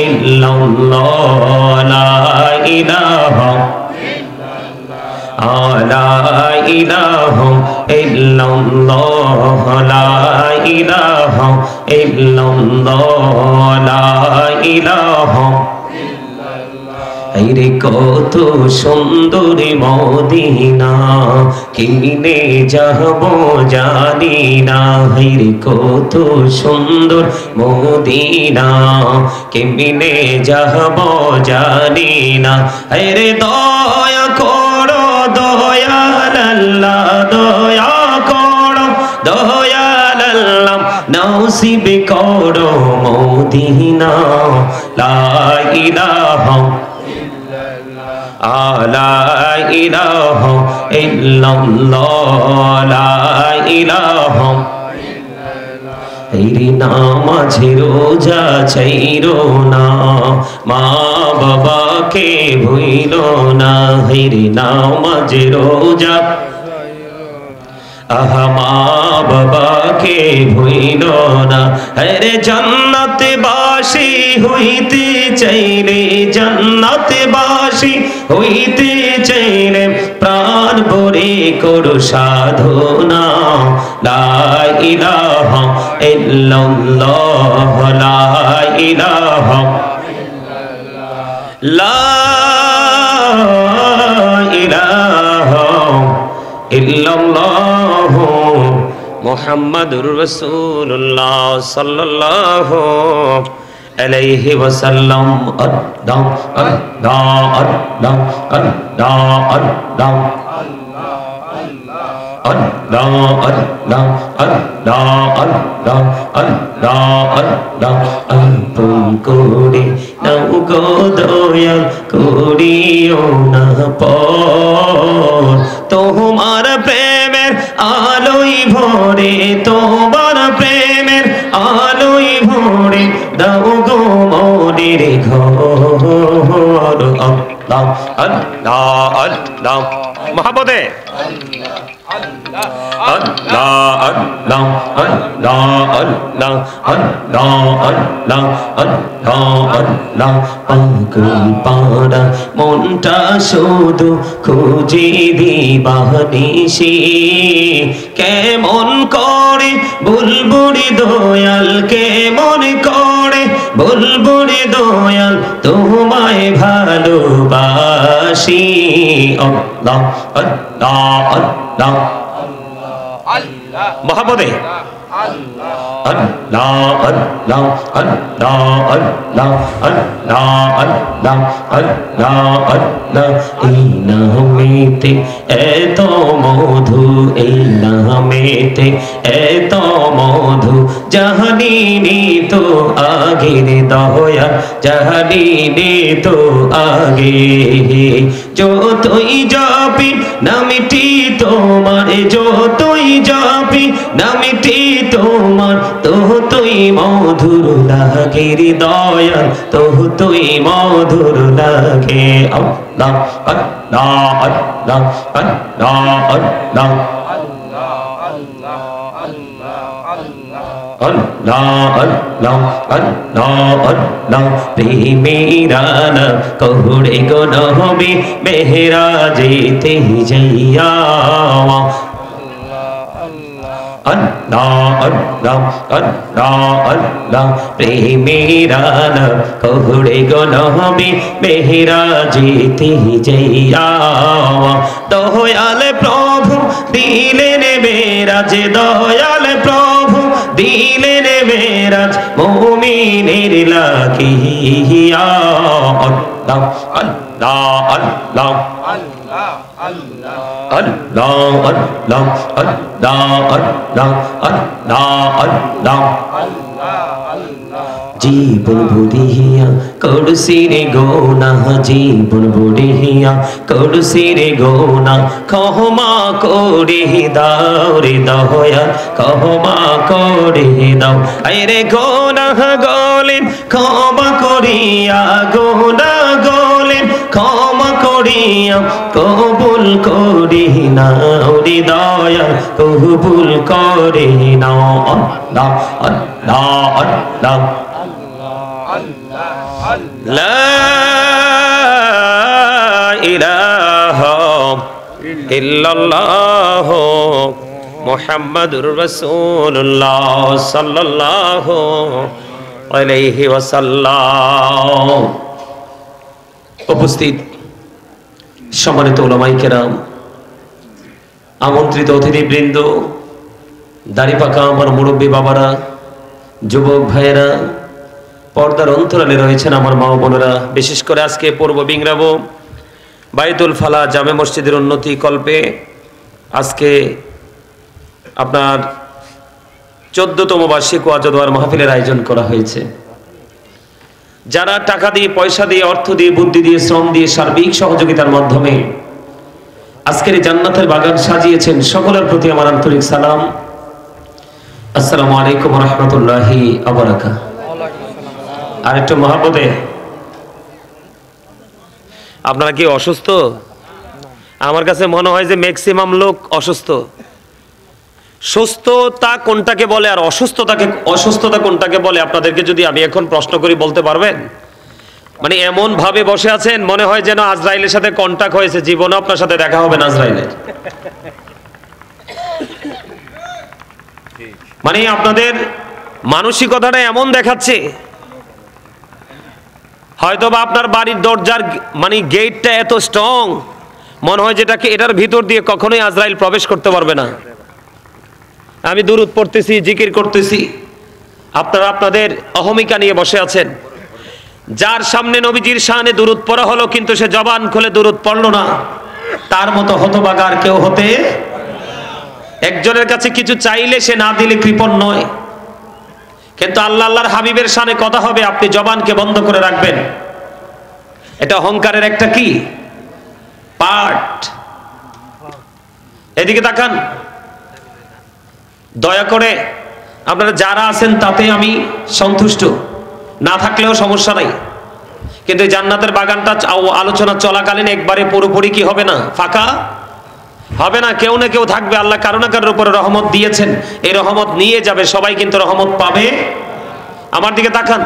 illallah la ilaha la ilaha illallah la ilaha illallah la ilaha আইরে কত সুন্দরী Medina কিনে যাব জানি না আইরে কত সুন্দর মদিনা কিনে যাব জানি না আইরে দয়া করো দয়াল আল্লাহ দয়া করো দয়াল আল্লাহ নসিব করো মদিনা লা ইলাহা লা ইলাহা ইল্লাল্লাহ লা ইলাহা এই নামাজে রোজা ছাইরো না মা বাবাকে ভুইলো না এই নামাজে রোজা আহা মা বাবাকে ভুইল না আরে জান্নাতে বাসী হইতে চাইলে জান্নাতে বাসী হইতে চাইলে প্রাণ ভরে করো সাধনা লা ইলাহা ইল্লাল্লাহ লা ইলাহা লা ইলাহা ইল্লাল্লাহ মুহাম্মাদুর রাসূলুল্লাহ সাল্লাল্লাহু আলাইহি ওয়াসাল্লাম আল্লাহ আল্লাহ আল্লাহ আল্লাহ আল্লাহ আল্লাহ আল্লাহ আল্লাহ আল্লাহ আল্লাহ আল্লাহ আপন করে নাও গো দয়াল করিও না পর তোমার প্রেমের আলোই ভরে তোমার প্রেমের আলোই ভরে দাও গো মনের ঘর আল্লাহ আল্লাহ আল্লাহ মহব্বতে আল্লাহ আল্লাহ আল্লাহ আল্লাহ আল্লাহ আল্লাহ আল্লাহ আল্লাহ পাগল পাড়া মনটা শুধু খুঁজে দিবানিশি কেমন করে বুলবুলি দয়াল কেমন করে বুলবুলি দয়াল তোমায় ভালোবাসি আল্লাহ আল্লাহ আল্লাহ মহব্বতে আল্লাহ আল্লাহ আল্লাহ আল্লাহ আল্লাহ আল্লাহ আল্লাহ আল্লাহ এই নামেতে এত মধু এই নামেতে এত মধু জাহানিনি তো আগের দয়া জাহানিনি তো আগে যতই যাবি নামটি তোমার যতই যাবি নামটি তোমার তো তুই মধুর লাগে হৃদয় তো তুই মধুর লাগে আল্লাহ আল্লাহ আল্লাহ আল্লাহ আল্লাহ আল্লাহ আল্লাহ আল্লাহ আল্লাহ প্রেমেরানা কহুড়ে গো নবী মেহরাজেতে যাইয়া আল্লাহ আল্লাহ আল্লাহ আল্লাহ প্রেমেরানা কহুড়ে গো নবী মেহরাজেতে যাইয়া দয়াল প্রভু দিলেন মেরাজ দয়াল প্রভু দিলেন মেরাজ মুমিনের লাগিয়া আল্লাহ আল্লাহ আল্লাহ আল্লাহ আল্লাহ আল্লাহ আল্লাহ আল্লাহ জীবন বুড়িয়া করছি রে গোনা জীবন বুড়িয়া করছি রে গোনা ক্ষমা করে দাও রে দয়া ক্ষমা করে দাও আরে গোনা গলেন ক্ষমা করিয়া গোনা গলেন ক্ষমা করিয়া কবুল করি নাও রে দয়া কবুল করে নাও আল্লাহ আল্লাহ আল্লাহ লা ইলাহা ইল্লাল্লাহ মুহাম্মাদুর রাসূলুল্লাহ সাল্লাল্লাহু আলাইহি ওয়াসাল্লাম। উপস্থিত সম্মানিত উলামায়ে কেরাম, আমন্ত্রিত অতিথিবৃন্দ, দাড়িপাকা আমার মুরব্বী বাবারা, যুবক ভাইয়েরা, পর্দার অন্তরালে রয়েছেন আমার মা বোনেরা, বিশেষ করে আজকে পূর্ব বিংরাবো বাইতুল ফালা জামে মসজিদের উন্নতি কল্পে আজকে আপনার 14তম বার্ষিক ওয়াজ ও দোয়ার মাহফিলের আয়োজন করা হয়েছে। যারা টাকা দিয়ে, পয়সা দিয়ে, অর্থ দিয়ে, বুদ্ধি দিয়ে, শ্রম দিয়ে, সার্বিক সহযোগিতার মাধ্যমে আজকের এই জান্নাতের বাগান সাজিয়েছেন, সকলের প্রতি আমার আন্তরিক সালাম। আসসালামু আলাইকুম ওয়া রাহমাতুল্লাহি ওয়া বারাকাতুহু। আর একটু মহব্বতে, আপনারা কি অসুস্থ? আমার কাছে মনে হয় যে ম্যাক্সিমাম লোক অসুস্থ। সুস্থতা কোনটাকে বলে আর অসুস্থতা কোনটাকে বলে আপনাদেরকে যদি আমি এখন প্রশ্ন করি বলতে পারবেন? মানে এমন ভাবে বসে আছেন মনে হয় যেন আজরাইলের সাথে কন্টাক্ট হয়েছে, জীবনে আপনার সাথে দেখা হবে না আজরাইলের। মানে আপনাদের মানসিকতাটা এমন দেখাচ্ছে, হয়তোবা আপনার বাড়ির দরজার মানে গেটটা এত স্ট্রং, মনে হয় যেটাকে এটার ভিতর দিয়ে কখনোই আজরাইল প্রবেশ করতে পারবে না। আমি দুরূদ পড়তেছি, জিকির করতেছি, আপনারা আপনাদের অহমিকা নিয়ে বসে আছেন। যার সামনে নবীজির শানে দুরূদ পড়া হলো কিন্তু সে জবান খুলে দুরূদ পড়ল না, তার মতো হতভাগা আর কেউ হতে। একজনের কাছে কিছু চাইলে সে না দিলে কৃপণ নয়, কিন্তু আল্লাহর হাবিবের শানে কথা হবে, আপনি জবানকে বন্ধ করে রাখবেন। এটা অহংকারের একটা কি পার্ট। এদিকে তাকান, দয়া করে আপনারা যারা আছেন তাতে আমি সন্তুষ্ট, না থাকলেও সমস্যা নাই, কিন্তু জান্নাতের বাগানটা আলোচনা চলাকালীন একবারে পুরোপুরি কি হবে না, ফাঁকা হবে না। কেউ না কেউ থাকবে। আল্লাহ কারো না কারোর উপরে রহমত দিয়েছেন, এই রহমত নিয়ে যাবে, সবাই কিন্তু রহমত পাবে। আমার দিকে তাকান,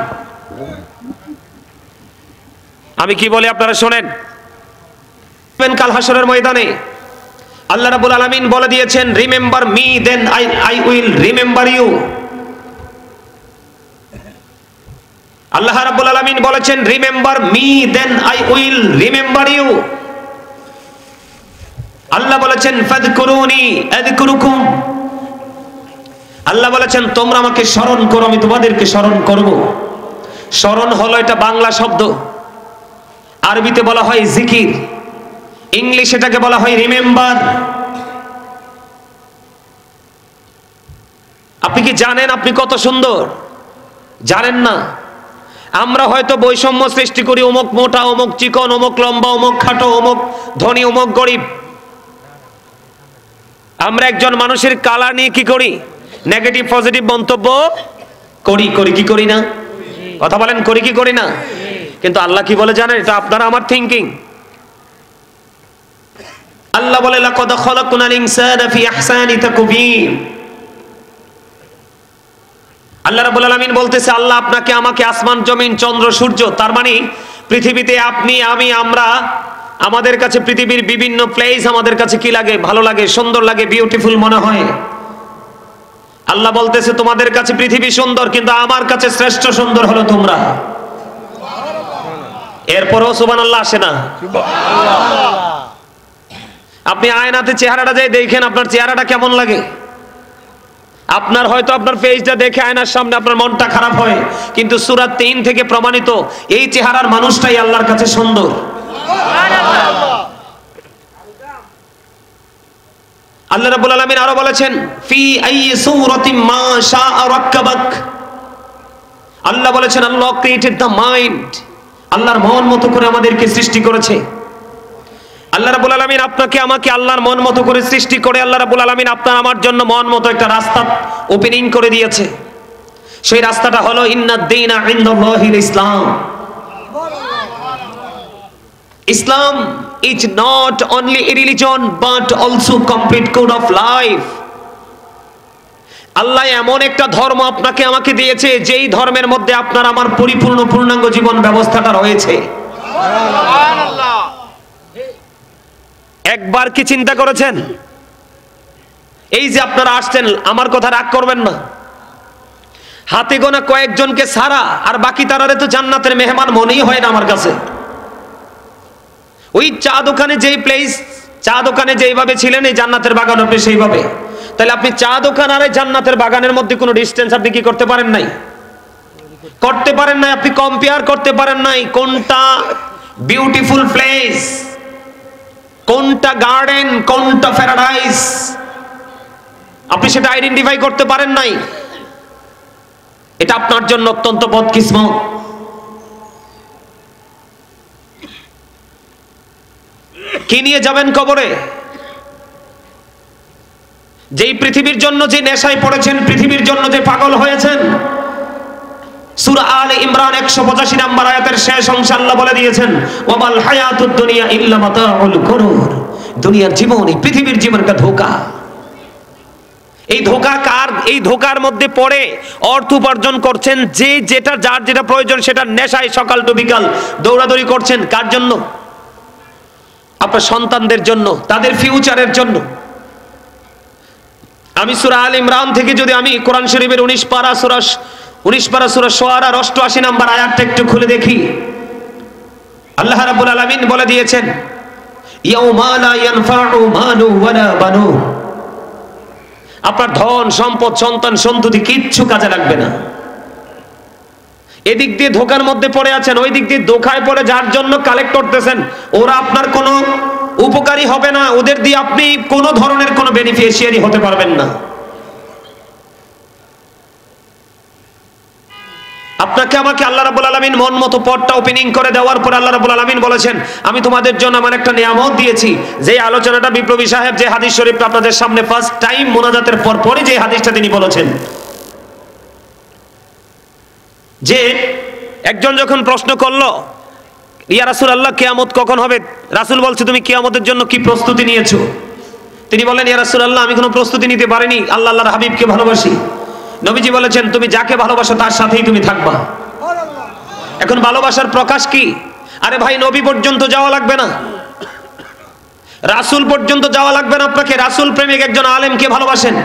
আমি কি বলি আপনারা শোনেন। কাল হাসরের ময়দানে আল্লাহ রাব্বুল আলামিন বলে দিয়েছেন, remember me then I will remember you. আল্লাহ রাব্বুল আলামিন বলেছেন, remember me then I will remember you. আল্লাহ বলেছেন, ফাযকুরুনি আযকুরুকুম। আল্লাহ বলেছেন, তোমরা আমাকে স্মরণ করো, আমি তোমাদেরকে স্মরণ করব। স্মরণ হলো এটা বাংলা শব্দ, আরবিতে বলা হয় জিকির, ইংলিশ এটাকে বলা হয় রিমেম্বার। আপনি কি জানেন আপনি কত সুন্দর? জানেন না। আমরা হয়তো বৈষম্য সৃষ্টি করি, অমুক মোটা, অমুক চিকন, অমুক লম্বা, অমুক খাটো, অমুক ধনী, অমুক গরিব। আমরা একজন মানুষের কালার নিয়ে কি করি? নেগেটিভ পজিটিভ মন্তব্য করি কি করি না? কথা বলেন, করি কি করি না? কিন্তু আল্লাহ কি বলে জানেন? এটা আপনারা আমার থিংকিং। আল্লাহ বলে, লাকাদ খালাকনাল ইনসানা ফি আহসানি তাকবীম। আল্লাহ রাব্বুল আলামিন বলতেছে, আল্লাহ আপনাকে, আমাকে, আসমান জমিন চন্দ্র সূর্য, তার মানে পৃথিবীতে আপনি আমি আমরা, আমাদের কাছে পৃথিবীর বিভিন্ন প্লেস আমাদের কাছে কি লাগে? ভালো লাগে, সুন্দর লাগে, বিউটিফুল মনে হয়। আল্লাহ বলতেছে, তোমাদের কাছে পৃথিবী সুন্দর, কিন্তু আমার কাছে শ্রেষ্ঠ সুন্দর হলো তোমরা। এরপরও সুবহানাল্লাহ আসে না? আপনি আয়নাতে চেহারাটা যাই দেখেন, আপনার চেহারাটা কেমন লাগে? আপনার হয়তো আপনার ফেসটা দেখে আয়নার সামনে আপনার মনটা খারাপ হয়, কিন্তু সূরা 3 থেকে প্রমাণিত এই চেহারার মানুষটাই আল্লাহর কাছে সুন্দর। আল্লাহ রাব্বুল আলামিন আরো বলেছেন, ফি আইয়ি সূরাতিন মা শাআ রাক্কাবাক। আল্লাহ বলেছেন, আল্লাহ ক্রিয়েটেড দ্য মাইন্ড। আল্লাহর মন মতো করে আমাদেরকে সৃষ্টি করেছে। আল্লাহ রাব্বুল আলামিন আপনাকে আমাকে আল্লাহর মন মতো করে সৃষ্টি করে আল্লাহ রাব্বুল আলামিন আপনার আমার জন্য মন মতো একটা রাস্তা ওপেনিং করে দিয়েছে। সেই রাস্তাটা হলো ইন্নাদ দীনা ইনদাল্লাহিল ইসলাম। Islam is not only a religion but also complete code of life. আল্লাহ এমন একটা ধর্ম আপনাকে আমাকে দিয়েছে যেই ধর্মের মধ্যে আপনার আমার পরিপূর্ণ পূর্ণাঙ্গ জীবন ব্যবস্থাটা রয়েছে। সুবহানাল্লাহ। একবার কি চিন্তা করেছেন এই যে আপনারা আসছেন, আমার কথা রাগ করবেন না, হাতে গোনা কয়েকজনকে ছাড়া আর বাকি তারারে তো জান্নাতের মেহমান মনেই হয় না আমার কাছে। ওই চা দোকানে যেই প্লেস, চা দোকানে যেইভাবে ছিলেন এই জান্নাতের বাগান আপনি সেইভাবে, তাহলে আপনি চা দোকান আর জান্নাতের বাগানের মধ্যে কোনো ডিস্টেন্স আপনি কি করতে পারেন নাই? করতে পারেন নাই। আপনি কম্পেয়ার করতে পারেন নাই কোনটা বিউটিফুল প্লেস, কোনটা গার্ডেন, কোনটা প্যারাডাইস, আপনি সেটা আইডেন্টিফাই করতে পারেন নাই। এটা আপনার জন্য অত্যন্ত বদকিসমত। কি নিয়ে যাবেন কবরে? যেই পৃথিবীর জন্য যে নেশায় পড়েছেন, পৃথিবীর জন্য যে পাগল হয়েছেন। সূরা আলে ইমরান 185 নম্বর আয়াতের শেষ অংশে আল্লাহ বলে দিয়েছেন, ওয়ামাল হায়াতুদ দুনিয়া ইল্লা মাতাউল গুরুর। দুনিয়ার জীবন, এই পৃথিবীর জীবনটা ধোঁকা। এই ধোঁকা কার? এই ধোঁকার মধ্যে পড়ে অর্থ উপার্জন করছেন, যে যেটা যার যেটা প্রয়োজন সেটা নেশায় সকাল টু বিকাল দৌড়াদৌড়ি করছেন। কার জন্য? আপনার সন্তানদের জন্য, তাদের ফিউচারের জন্য। আমি সূরা আলে ইমরান থেকে যদি আমি কোরআন শরীফের 19 পারা সূরা শুআরার 88 নম্বর আয়াতটা একটু খুলে দেখি, আল্লাহ রাব্বুল আলামিন বলে দিয়েছেন, ইয়াউমা লা ইয়ানফাউ মালু ওয়ালা বানুন। আপনার ধন সম্পদ সন্তান সন্ততি কিচ্ছু কাজে লাগবে না। এদিক দিয়ে ধোকার মধ্যে পড়ে আছেন, ওই দিক দিয়ে ধোকায় পড়ে যার জন্য কালেক্ট করতেছেন, ওরা আপনার কোনো উপকারী হবে না, ওদের দিয়ে আপনি কোনো ধরনের কোনো বেনিফিশিয়ারি হতে পারবেন না। আপনাকে আমাকে আল্লাহ রাব্বুল আলামিন মন মতো পথটা ওপেনিং করে দেওয়ার পর আল্লাহ রাব্বুল আলামিন বলেছেন, আমি তোমাদের জন্য আমার একটা নিয়ামত দিয়েছি। যে আলোচনাটা বিপ্লবী সাহেব যে হাদিস শরীফটা আপনাদের সামনে ফার্স্ট টাইম মোনাজাতের পর পরে যে হাদিসটা তিনি বলেছেন, যে একজন যখন প্রশ্ন করলো, ইয়া রাসূলুল্লাহ কিয়ামত কখন হবে? রাসূল বলছে, তুমি কিয়ামতের জন্য কি প্রস্তুতি নিয়েছো? তিনি বললেন, ইয়া রাসূলুল্লাহ আমি কোনো প্রস্তুতি নিতে পারিনি, আল্লাহর হাবিবকে ভালোবাসি। নবীজি বলেছেন, তুমি যাকে ভালোবাসো তার সাথেই তুমি থাকবা। এখন ভালোবাসার প্রকাশ কি? আরে ভাই, নবী পর্যন্ত যাওয়া লাগবে না, রাসূল পর্যন্ত যাওয়া লাগবে না আপনাকে। রাসূল প্রেমিক একজন আলেমকে ভালোবাসেন।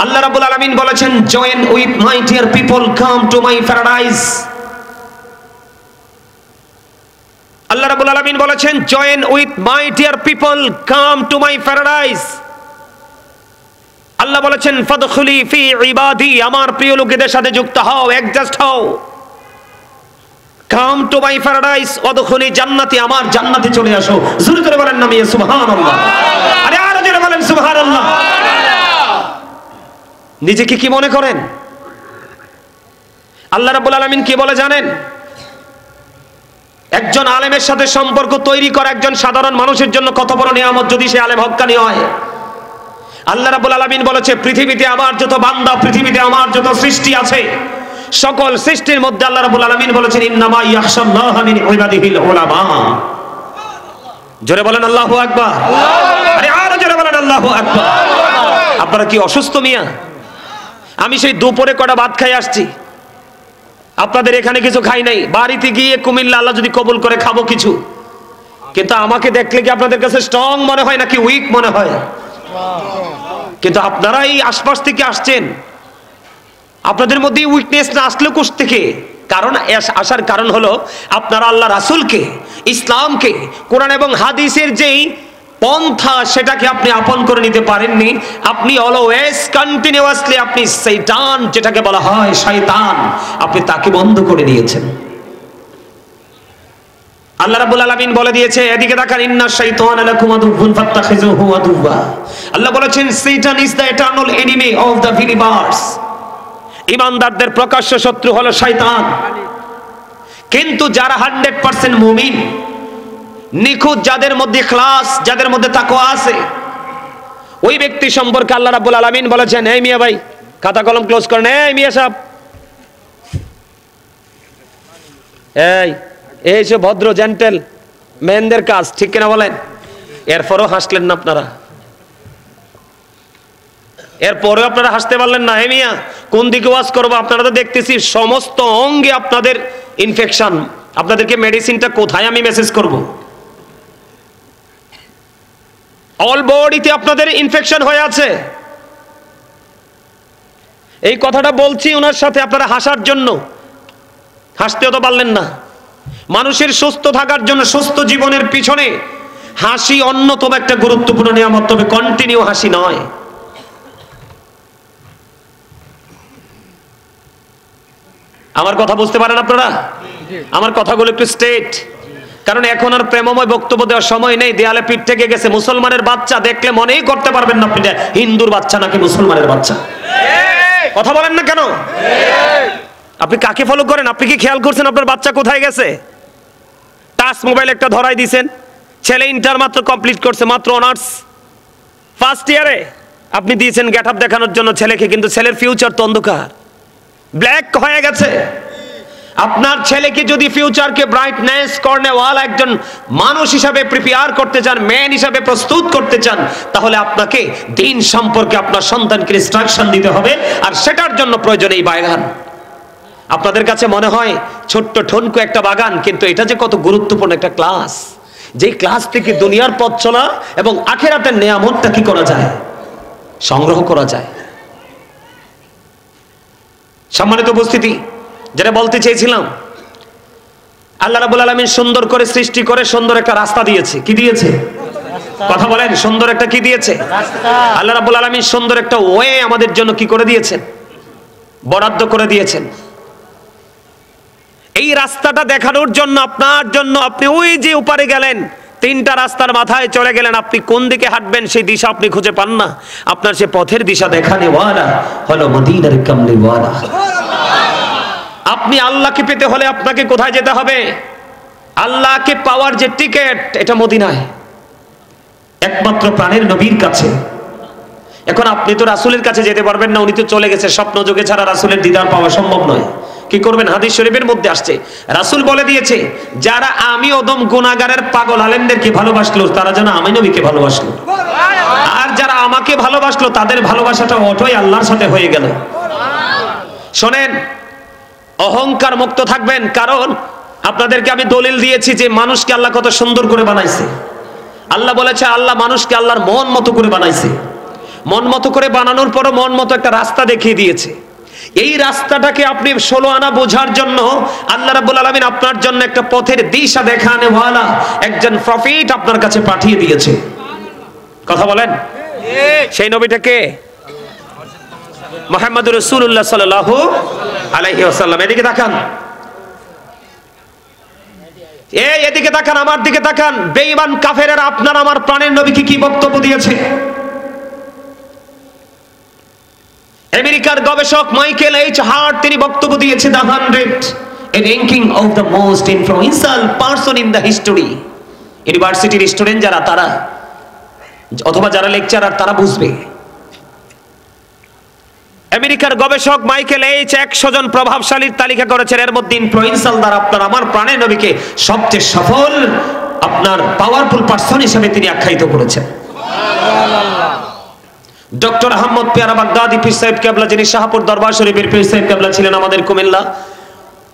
আল্লাহ রাব্বুল আলামিন বলেছেন, join with my dear people, come to my paradise. আল্লাহ রাব্বুল আলামিন বলেছেন, join with my dear people, come to my paradise. আল্লাহ বলেছেন, ফাদখুলি ফি ইবাদি, আমার প্রিয় লোকেদের সাথে যুক্ত হও, অ্যাডজাস্ট হও। কাম টু মাই প্যারাডাইস ওয়াদখুলি জান্নাতি, আমার জান্নাতে চলে আসো। জোরে করে বলেন না মিয়া সুবহানাল্লাহ। আরে আরো জোরে বলেন সুবহানাল্লাহ। নিজেকে কি মনে করেন? আল্লাহ রাব্বুল আলামিন কি বলে জানেন? একজন আলেমের সাথে সম্পর্ক তৈরি করা একজন সাধারণ মানুষের জন্য কত বড় নিয়ামত, যদি সে আলেম হক্কানি হয়। আল্লাহ রাব্বুল আলামিন বলেছে, পৃথিবীতে আমার যত বান্দা, পৃথিবীতে আমার যত সৃষ্টি আছে, সকল সৃষ্টির মধ্যে আল্লাহ রাব্বুল আলামিন বলেছেন, ইন্নামা ইয়াখশাল্লাহা মিন ইবাদিহিল উলামা। জোরে বলেন আল্লাহু আকবার। আরে আরো জোরে বলেন আল্লাহু আকবার। আপনারা কি অসুস্থ মিয়া? আমি সেই দুপুরে কটা ভাত খাই আসছি, আপনাদের এখানে কিছু খাই নাই। বাড়িতে গিয়ে কুমিল্লা আল্লাহ যদি কবুল করে খাবো কিছু, কিন্তু আমাকে দেখলে কি আপনাদের কাছে স্ট্রং মনে হয় নাকি উইক মনে হয়? কিন্তু আপনারা এই আশপাশ থেকে আসছেন, আপনাদের মধ্যে উইকনেস না আসলে কোথা থেকে? কারণ আসার কারণ হলো আপনারা আল্লাহ রাসূলকে, ইসলামকে, কোরআন এবং হাদিসের যেই পন্থা সেটাকে আপনি আপন করে নিতে পারেননি। আপনি অলওয়েজ কন্টিনিউয়াসলি আপনি শয়তান, যেটাকে বলা হয় শয়তান, আপনি তাকে বন্ধ করে দিয়েছেন। আল্লাহ রাব্বুল আলামিন বলে দিয়েছে, এদিকে তাকান, ইন্নাশ শাইতানা লাকুম আদুউন ফাত্তাখিযুহু আদুওয়া। আল্লাহ বলেছেন, শয়তান is the eternal enemy of the believers. ঈমানদারদের প্রকাশ্য শত্রু হলো শয়তান। কিন্তু যারা 100% মুমিন, নিখুঁত, যাদের মধ্যে ইখলাস, যাদের মধ্যে তাকওয়া আছে, ওই ব্যক্তি সম্পর্কে আল্লাহ রাব্বুল আলামিন বলেছেন, এই মিয়া ভাই খাতা কলম ক্লোজ করেন, এই মিয়া সাহেব, এই যে ভদ্র জেন্টেল মেনদের কাজ, ঠিক কিনা বলেন? এরপরও হাসলেন না আপনারা? এরপরে আপনারা হাসতে পারলেন না। হে মিয়া, কোন দিকে ওয়াজ করবো? আপনারা তো দেখতেছি সমস্ত অঙ্গে আপনাদের ইনফেকশন। আপনাদেরকে মেডিসিনটা কোথায় আমি মেসেজ করব? অল বডিতে আপনাদের ইনফেকশন হয়ে আছে। এই কথাটা বলছি ওনার সাথে আপনারা হাসার জন্য, হাসতেও তো পারলেন না। মানুষের সুস্থ থাকার জন্য, সুস্থ জীবনের পিছনে হাসি অন্যতম একটা গুরুত্বপূর্ণ নিয়ামত, তবে কন্টিনিউ হাসি নয়। আমার কথা বুঝতে পারেন আপনারা? আমার কথাগুলো একটু স্ট্রেট, কারণ এখন আর প্রেমময় বক্তব্য দেওয়ার সময় নেই। দেয়ালে পিঠ থেকে গেছে। মুসলমানের বাচ্চা দেখলে মনেই করতে পারবেন না আপনি হিন্দুর বাচ্চা নাকি মুসলমানের বাচ্চা। কথা বলেন না কেন? আপনি কাকে ফলো করেন? আপনি কি খেয়াল করছেন আপনার বাচ্চা কোথায় গেছে? টাচ মোবাইল একটা ধরাই দিয়েছেন, ছেলে ইন্টার মাত্র কমপ্লিট করছে, মাত্র অনার্স ফার্স্ট ইয়ারে আপনি দিয়েছেন গেট আপ দেখানোর জন্য ছেলেকে, কিন্তু ছেলের ফিউচার তো অন্ধকার, ব্ল্যাক হয়ে গেছে। আপনার ছেলেকে যদি ফিউচারকে ব্রাইটনেস করনেওয়ালা একজন মানুষ হিসাবে প্রিপেয়ার করতে চান, ম্যান হিসাবে প্রস্তুত করতে চান, তাহলে আপনাকে দিন সম্পর্কে আপনার সন্তানকে ইনস্ট্রাকশন দিতে হবে। আর সেটার জন্য প্রয়োজন এই বাগান। আপনাদের কাছে মনে হয় ছোট্ট ঠনকু একটা বাগান, কিন্তু এটা যে কত গুরুত্বপূর্ণ একটা ক্লাস, যে ক্লাস থেকে দুনিয়ার পথ চলা এবং আখিরাতের নিয়ামতটা কি করা যায়, সংগ্রহ করা যায়। সম্মানিত উপস্থিতি, যেটা বলতে চেয়েছিলাম, আল্লাহ রাব্বুল আলামিন সুন্দর করে সৃষ্টি করে সুন্দর একটা রাস্তা দিয়েছে। কি দিয়েছে? কথা বলেন, সুন্দর একটা কি দিয়েছে? আল্লাহ রাব্বুল আলামিন সুন্দর একটা ওয়ে আমাদের জন্য কি করে দিয়েছেন? বরাদ্দ করে দিয়েছেন। এই রাস্তাটা দেখানোর জন্য আপনার জন্য আপনি ওই যে উপরে গেলেন, তিনটা রাস্তার মাথায় চলে গেলেন, আপনি কোন দিকে হাঁটবেন সেই দিশা আপনি খুঁজে পান না। আপনার সে পথের দিশা দেখানেওয়ালা হলো মদিনার কামলিওয়ালা। আপনি আল্লাহকে পেতে হলে আপনাকে কোথায় যেতে হবে? আল্লাহকে পাওয়ার যে টিকেট, এটা মদিনায়, একমাত্র প্রাণের নবীর কাছে। এখন আপনি তো রাসূলের কাছে যেতে পারবেন না, উনি তো চলে গেছে। স্বপ্ন যোগে ছাড়া রাসূলের দিদার পাওয়া সম্ভব নয়। কি করবেন? হাদিস শরীফের মধ্যে আসছে, রাসূল বলে দিয়েছে, যারা আমি ওদম গুনাহগারের পাগল আলেমদেরকে ভালোবাসলো, তারা যেন আমি নবীকে ভালোবাসলো। আর যারা আমাকে ভালোবাসলো, তাদের ভালোবাসাটা অটোই আল্লাহর সাথে হয়ে গেল। শোনেন, অহংকার মুক্ত থাকবেন, কারণ আপনাদেরকে আমি দলিল দিয়েছি যে মানুষকে আল্লাহ কত সুন্দর করে বানাইছে। আল্লাহ বলেছে, আল্লাহ মানুষকে আল্লাহর মন মতো করে বানাইছে। মন মতো করে বানানোর পরও মন মতো একটা রাস্তা দেখিয়ে দিয়েছে। এই রাস্তাটাকে আপনি 16 আনা বোঝার জন্য আল্লাহ রাব্বুল আলামিন আপনার জন্য একটা পথের দিশা দেখানেওয়ালা একজন প্রফেট আপনার কাছে পাঠিয়ে দিয়েছে। কথা বলেন, সেই নবীটা কে? মুহাম্মদুর রাসূলুল্লাহ সাল্লাল্লাহু আলাইহি ওয়াসাল্লাম। এদিকে তাকান, এদিকে তাকান, আমার দিকে তাকান। বেঈমান কাফেরেরা আপনার আমার প্রাণের নবীকে কি বক্তব্য দিয়েছে? আমেরিকার গবেষক মাইকেল এইচ হার্ট তিনি বক্তব্য দিয়েছে, the 100 a ranking of the most influential person in the history। ইউনিভার্সিটির স্টুডেন্ট যারা, তারা অথবা যারা লেকচারার, তারা বুঝবে। আমেরিকার গবেষক মাইকেল এইচ 100 জন প্রভাবশালীর তালিকা করেছেন, এর মধ্যে ইনফ্লুয়েন্সাল দ্বারা আপনার আমার প্রাণের নবীকে সবচেয়ে সফল, আপনার পাওয়ারফুল পারসন হিসেবে তিনি আখ্যায়িত করেছেন। ডক্টর আহমদ পেয়ারা বাগদাদি পীর সাহেব কেবলা, যিনি শাহপুর দরবার শরীফের পীর সাহেব কেবলা ছিলেন আমাদের কুমিল্লা,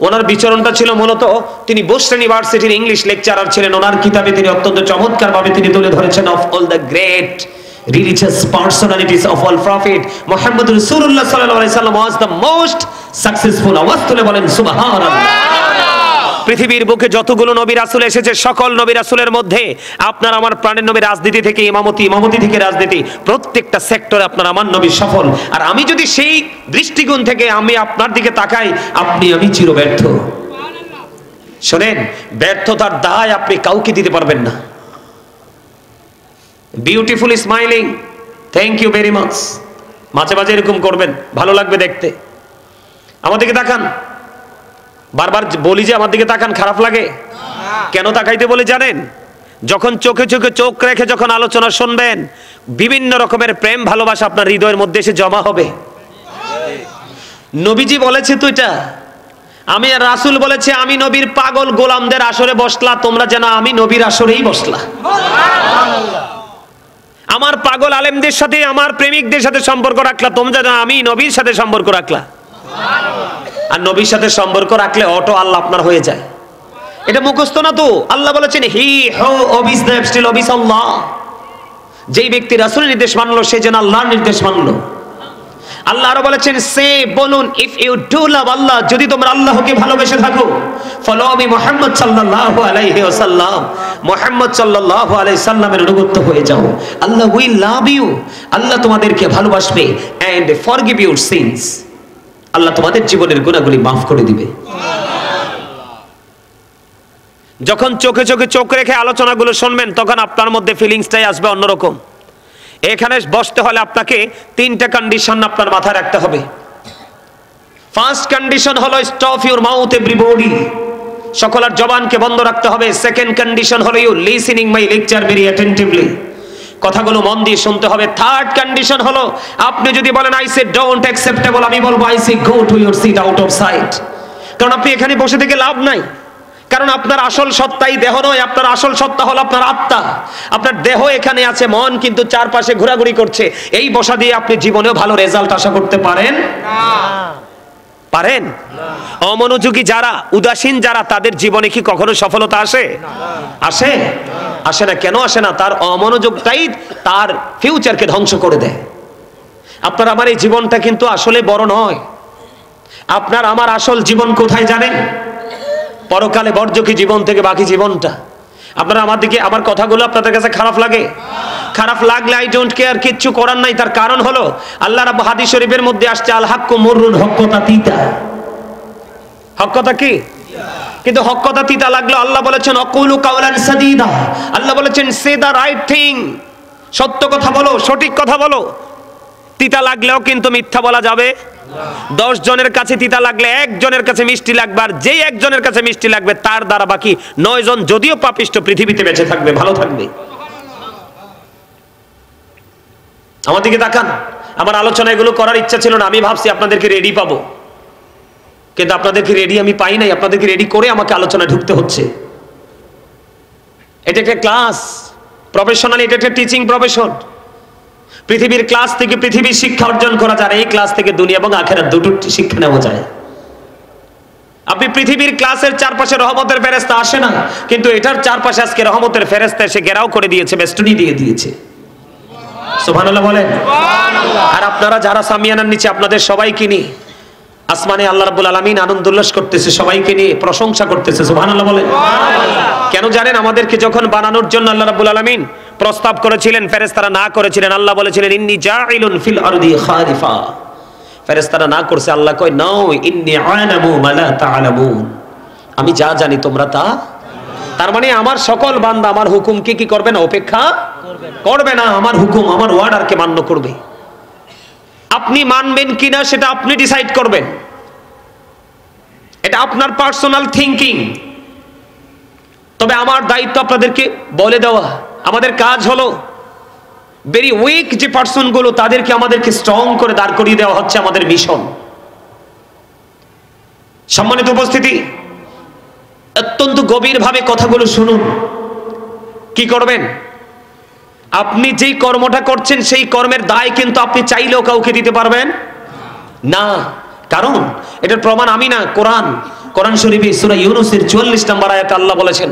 ওনার বিচরণটা ছিল মূলত, তিনি বোস্টন ইউনিভার্সিটির ইংলিশ লেকচারার ছিলেন। ওনার কিতাবে তিনি অত্যন্ত চমৎকার ভাবে তিনি তুলে ধরেছেন, of all the great religious personalities of all prophet Muhammad Rasulullah sallallahu alaihi wasallam was the most successful। আওয়াজ তুলে বলেন সুবহানাল্লাহ। পৃথিবীর বুকে যতগুলো নবী রাসূল এসেছে, সকল নবী রাসূলের মধ্যে আপনার আমার প্রাণের নবী রাজনীতি থেকে ইমামতি, ইমামতি থেকে রাজনীতি, প্রত্যেকটা সেক্টরে আপনার আমার নবী সফল। আর আমি যদি সেই দৃষ্টিকোণ থেকে আমি আপনার দিকে তাকাই, আপনি আমি চিরব্যর্থ। শোনেন, ব্যর্থতার দায় আপনি কাউকে দিতে পারবেন না। Beautiful smiling, thank you very much. মাঝে মাঝে এরকম করবেন, ভালো লাগবে দেখতে। আমার দিকে তাকান, বারবার বলি যে আমার দিকে তাকান, খারাপ লাগে? কেন তাকাইতে বলে জানেন? যখন চোখে চোখে চোখ রেখে যখন আলোচনা শুনবেন, বিভিন্ন রকমের প্রেম ভালোবাসা আপনার হৃদয়ের মধ্যে এসে জমা হবে। নবীজি বলেছে তো এটা, আমি রাসূল বলেছে, আমি নবীর পাগল গোলামদের আসরে বসলা, তোমরা যেন আমি নবীর আসরেই বসলা। আমার পাগল আলেমদের সাথে, আমার প্রেমিকদের সাথে সম্পর্ক রাখলা, তোমরা জানো আমি নবীর সাথে সম্পর্ক রাখলা। আর নবীর সাথে সম্পর্ক রাখলে অটো আল্লাহ আপনার হয়ে যায়। এটা মুখস্থ না তো, আল্লাহ বলেছেন হি হো অবিস দ্য স্টিল অবিস আল্লাহ। যেই ব্যক্তি রাসূলের নির্দেশ মানলো সে যেন আল্লাহর নির্দেশ মানলো। আল্লাহ আরো বলেছেন সে বলুন ইফ ইউ ডু লাভ আল্লাহ, যদি তোমরা আল্লাহকে ভালোবেসে থাকো, ফলো মি মুহাম্মদ সাল্লাল্লাহু আলাইহি ওয়াসাল্লাম, মুহাম্মদ সাল্লাল্লাহু আলাইহি সাল্লামের অনুগত হয়ে যাও, আল্লাহ উইল লাভ ইউ, আল্লাহ তোমাদেরকে ভালোবাসবে, এন্ড ফরগিভ ইউর সিনস, আল্লাহ তোমাদের জীবনের গুনাহগুলি মাফ করে দিবে। যখন চোখে চোখে চোখ রেখে আলোচনাগুলো শুনবেন তখন আপনার মধ্যে ফিলিংসটাই আসবে অন্যরকম। এখানে বসতে হলে আপনাকে তিনটা কন্ডিশন আপনার মাথায় রাখতে হবে। ফার্স্ট কন্ডিশন হলো স্টপ ইউর মাউথ এভরিবডি, সকলের জবানকে বন্ধ রাখতে হবে। সেকেন্ড কন্ডিশন হলো you listening my lecture very attentively, কথাগুলো মন দিয়ে শুনতে হবে। থার্ড কন্ডিশন হলো আপনি যদি বলেন আই সে ডোন্ট অ্যাকসেপ্টেবল, আমি বলবো I say go to your seat out of sight. কারণ আপনি এখানে বসে থেকে লাভ নাই, কারণ আপনার আসল সত্তাই দেহ নয়, আপনার আসল সত্তা হলো আপনার আত্মা। আপনার দেহ এখানে আছে, মন কিন্তু চারপাশে ঘোরাঘুরি করছে। এই বসা দিয়ে আপনি জীবনেও ভালো রেজাল্ট আশা করতে পারেন না? পারেন? অমনোযোগী যারা, উদাসীন যারা, তাদের জীবনে কি কখনো সফলতা আসে? আসে? আসে না। কেন আসে না? তার অমনোযোগটাই তার ফিউচারকে ধ্বংস করে দেয়। আপনার আমার এই জীবনটা কিন্তু আসলে বড় নয়। আপনার আমার আসল জীবন কোথায় জানেন? পরকালে বর্জকি জীবন থেকে বাকি জীবনটা। আপনারা আমার দিকে, আমার কথাগুলো আপনাদের কাছে খারাপ লাগে? খারাপ লাগলে আই ডোন্ট কেয়ার, কিচ্ছু করার নাই। তার কারণ হলো আল্লাহ রাব্বুল হাদিস শরীফের মধ্যে আসছে আল হাক্কু মুররুন, হক্কতা তিতা। হক্কতা কি? কিন্তু হক্কতা তিতা লাগলো আল্লাহ বলেছেন অকুলু কাওলান সাদীদা, আল্লাহ বলেছেন সে দা রাইট থিং, সত্য কথা বলো, সঠিক কথা বলো। তিতা লাগলেও কিন্তু মিথ্যা বলা যাবে না। 10 জনের কাছে তিতা লাগলে একজনের কাছে মিষ্টি লাগবে, আর যেই একজনের কাছে মিষ্টি লাগবে তার দ্বারা বাকি 9 জন যদিও পাপিষ্ট পৃথিবীতে বেঁচে থাকবে, ভালো থাকবে। আমার দিকে তাকান। আমার আলোচনা এগুলো করার ইচ্ছা ছিল না, আমি ভাবছি আপনাদেরকে রেডি পাবো, কিন্তু আপনাদেরকে রেডি আমি পাই নাই। আপনাদেরকে রেডি করে আমাকে আলোচনা ঢুকতে হচ্ছে। এটা একটা ক্লাস, প্রফেশনালি এটা একটা টিচিং প্রফেশন। পৃথিবীর ক্লাস থেকে পৃথিবীর শিক্ষা অর্জন করা যায়, এই ক্লাস থেকে দুনিয়া এবং আখিরাত দুটো শিক্ষা নেওয়া যায়। আপনি পৃথিবীর ক্লাসের চারপাশে রহমতের ফেরেশতা আসে না, কিন্তু এটার চারপাশে আজকে রহমতের ফেরেশতা এসে ঘেরাও করে দিয়েছে, বেষ্টনী দিয়ে দিয়েছে। সুবহানাল্লাহ বলেন। আর আপনারা যারা সামিয়ানার নিচে, আপনাদের সবাইকে নিয়ে আসমানে আল্লাহ রাব্বুল আলামিন আনন্দ উল্লাস করতেছে, সবাইকে নিয়ে প্রশংসা করতেছে। সুবহানাল্লাহ বলেন। কেন জানেন? আমাদেরকে যখন বানানোর জন্য আল্লাহ রাব্বুল আলামিন প্রস্তাব করেছিলেন, ফেরেশতারা না করেছিলেন। আল্লাহ বলেছিলেন ইন্নী জাইলুন ফিল আরদি খালিফা, ফেরেশতারা না করছে। আল্লাহ কয় নাও ইন্নী আ'লামু মা লা তা'লামুন, আমি যা জানি তোমরা তা। তার মানে আমার সকল বান্দা আমার হুকুমকে কি করবে না? অপেক্ষা করবে না। আমার হুকুম, আমার অর্ডারকে মান্য করবে। আপনি মানবেন কিনা সেটা আপনি ডিসাইড করবেন, এটা আপনার পার্সোনাল থিংকিং। তবে আমার দায়িত্ব আপনাদেরকে বলে দেওয়া। আমাদের কাজ হলো ভেরি উইক যে পার্সন গুলো, তাদেরকে আমাদেরকে স্ট্রং করে দাঁড় করিয়ে দেওয়া হচ্ছে আমাদের মিশন। সম্মানিত উপস্থিতি, অত্যন্ত গভীরভাবে কথাগুলো শুনুন। কি করবেন? আপনি যেই কর্মটা করছেন সেই কর্মের দায় কিন্তু আপনি চাইলেও কাউকে দিতে পারবেন না। কারণ এটার প্রমাণ আমি না, কোরআন। কোরআন শরীফে সূরা ইউনূসের 44 নম্বর আয়াতে আল্লাহ বলেছেন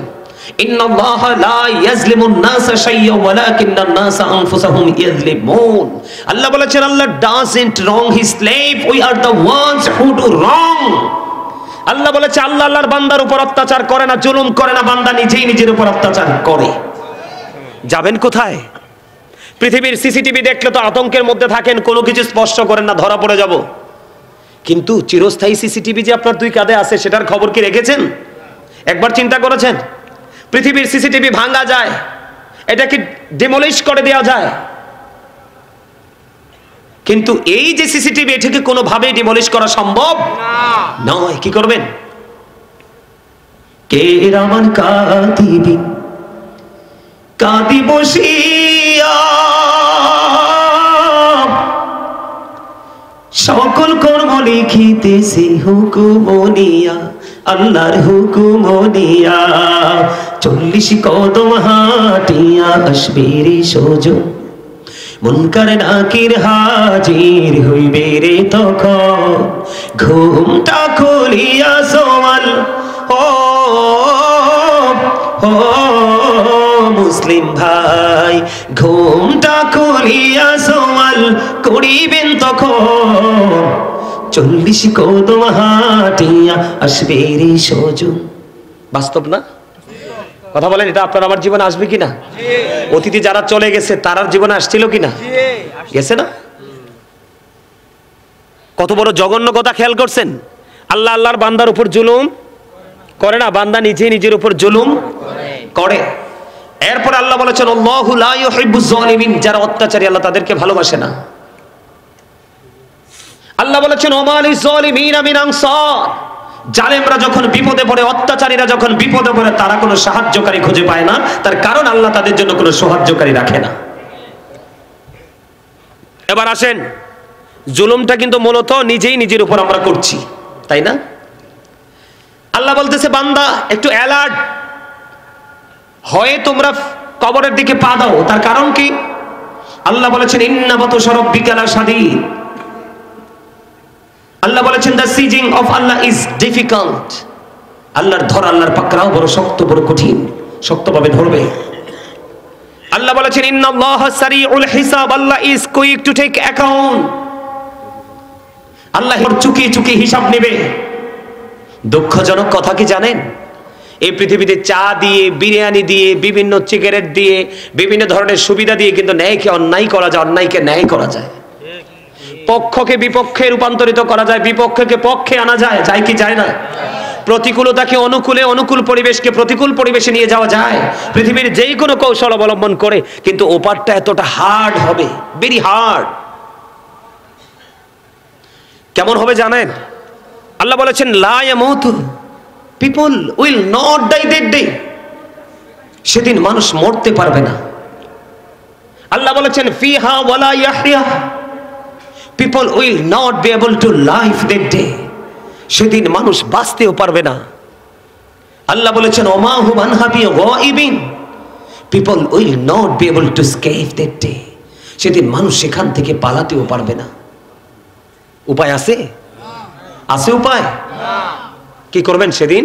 ইন্নাল্লাহা লা ইয়াজলিমুন নাসা শাইয়্যান ওয়ালাকিন্নান নাসা আনফুসাহুম ইয়াজলিমুন। আল্লাহ বলেছেন আল্লাহ doesn't wrong his slave, we are the ones who do wrong. আল্লাহ বলেছে আল্লাহ আল্লাহর বান্দার উপর অত্যাচার করে না, জুলুম করে না, বান্দা নিজেই নিজের উপর অত্যাচার করে। যাবেন কোথায়? পৃথিবীর সিসিটিভি দেখলে তো আতঙ্কের মধ্যে থাকেন, কোনো কিছু স্পর্শ করেন না, ধরা পড়ে যাব। কিন্তু চিরস্থায়ী সিসিটিভি যে আপনার 2 কাঁধে আছে, সেটার খবর কি রেখেছেন? একবার চিন্তা করেছেন? পৃথিবীর সিসিটিভি ভাঙা যায়, এটাকে ডিমলিশ করে দেওয়া যায়, কিন্তু এই যে সিসিটিভি, এটাকে কোনোভাবেই ডিমলিশ করা সম্ভব নয়। কি করবেন? কে রামান কাতিবি কাঁদি বসিয়া সকল কর্ম লিখিতেছি হুকুম নিয়া, আল্লাহর হুকুম নিয়া। 40 কদম হাঁটিয়া আসবে রে সজন, মুনকার নাকির হাজির হইবে রে তখন, ঘুমটা খুলিয়া সওয়াল ও ও মুসলিম ভাই, ঘুমটা খুলিয়া সওয়াল করিবেন তখন, 40 কদম হাঁটিয়া আসবে রে সজন। বাস্তব না? কথা বলেন, এটা আপনার আমার জীবনে আসবে কিনা? অতীতে যারা চলে গেছে তারার জীবনে আসছিল কিনা? গেছে না? কত বড় জঘন্য কথা খেয়াল করছেন? আল্লাহ আল্লাহর বান্দার উপর জুলুম করে না, বান্দা নিজে নিজের উপর জুলুম করে। এরপর আল্লাহ বলেছেন আল্লাহু লা ইউহিব্বুজ জালিমিন, যারা অত্যাচারী আল্লাহ তাদেরকে ভালোবাসে না। আল্লাহ বলেছেন ওমালিজ জালিমিনা মিন আনসার, জালেমরা যখন বিপদে পড়ে, অত্যাচারীরা যখন বিপদে পড়ে, তারা কোনো সাহায্যকারী খুঁজে পায় না, তার কারণ আল্লাহ তাদের জন্য কোনো সাহায্যকারী রাখে না। এবার আসেন, জুলুমটা কিন্তু মূলত নিজেই নিজের উপর আমরা করছি, তাই না? আল্লাহ বলতেছে বান্দা একটু অ্যালার্ট হয়ে তোমরা কবরের দিকে পা দাও। তার কারণ কি? আল্লাহ বলেছেন ইন্না বাতশা রাব্বিকা লাশাদীদ, আল্লাহ বলেছেন the seizing of Allah is difficult, আল্লাহর ধর, আল্লাহর পাকড়াও বড় শক্ত, বড় কঠিন, শক্তভাবে ধরবে। আল্লাহ বলেছেন ইন্নাল্লাহা সারিউল হিসাব, আল্লাহ is quick to take account, আল্লাহ চুকিয়ে চুকিয়ে হিসাব নেবে। দুঃখজনক কথা কি জানেন? এই পৃথিবীতে চা দিয়ে, বিরিয়ানি দিয়ে, বিভিন্ন সিগারেট দিয়ে, বিভিন্ন ধরনের সুবিধা দিয়ে কিন্তু ন্যায়কে অন্যায় করা যায়, অন্যায়কে ন্যায় করা যায়, পক্ষকে বিপক্ষে রূপান্তরিত করা যায়, বিপক্ষকে পক্ষে আনা যায়, যায় কি যায় না? প্রতিকূলতাকে অনুকূলে, অনুকূল পরিবেশকে প্রতিকূল পরিবেশে নিয়ে যাওয়া যায় পৃথিবীর যেই কোনো কৌশল অবলম্বন করে, কিন্তু ওপারটা এতটা হার্ড হবে, ভেরি হার্ড। কেমন হবে জানেন? আল্লাহ বলেছেন লা ইয়ামুতু, people will not die that day, সেদিন মানুষ মরতে পারবে না। আল্লাহ বলেছেন ফিহা ওয়ালা ইয়াহইয়া, people will not be able to live that day, সেদিন মানুষ বাঁচতেও পারবে না। আল্লাহ বলেছেন ওমা হুম আনহা বিগাইবিন, people will not be able to escape that day, সেদিন মানুষ সেখান থেকে পালাতেও পারবে না। উপায় আছে? আছে উপায়? কি করবেন সেদিন?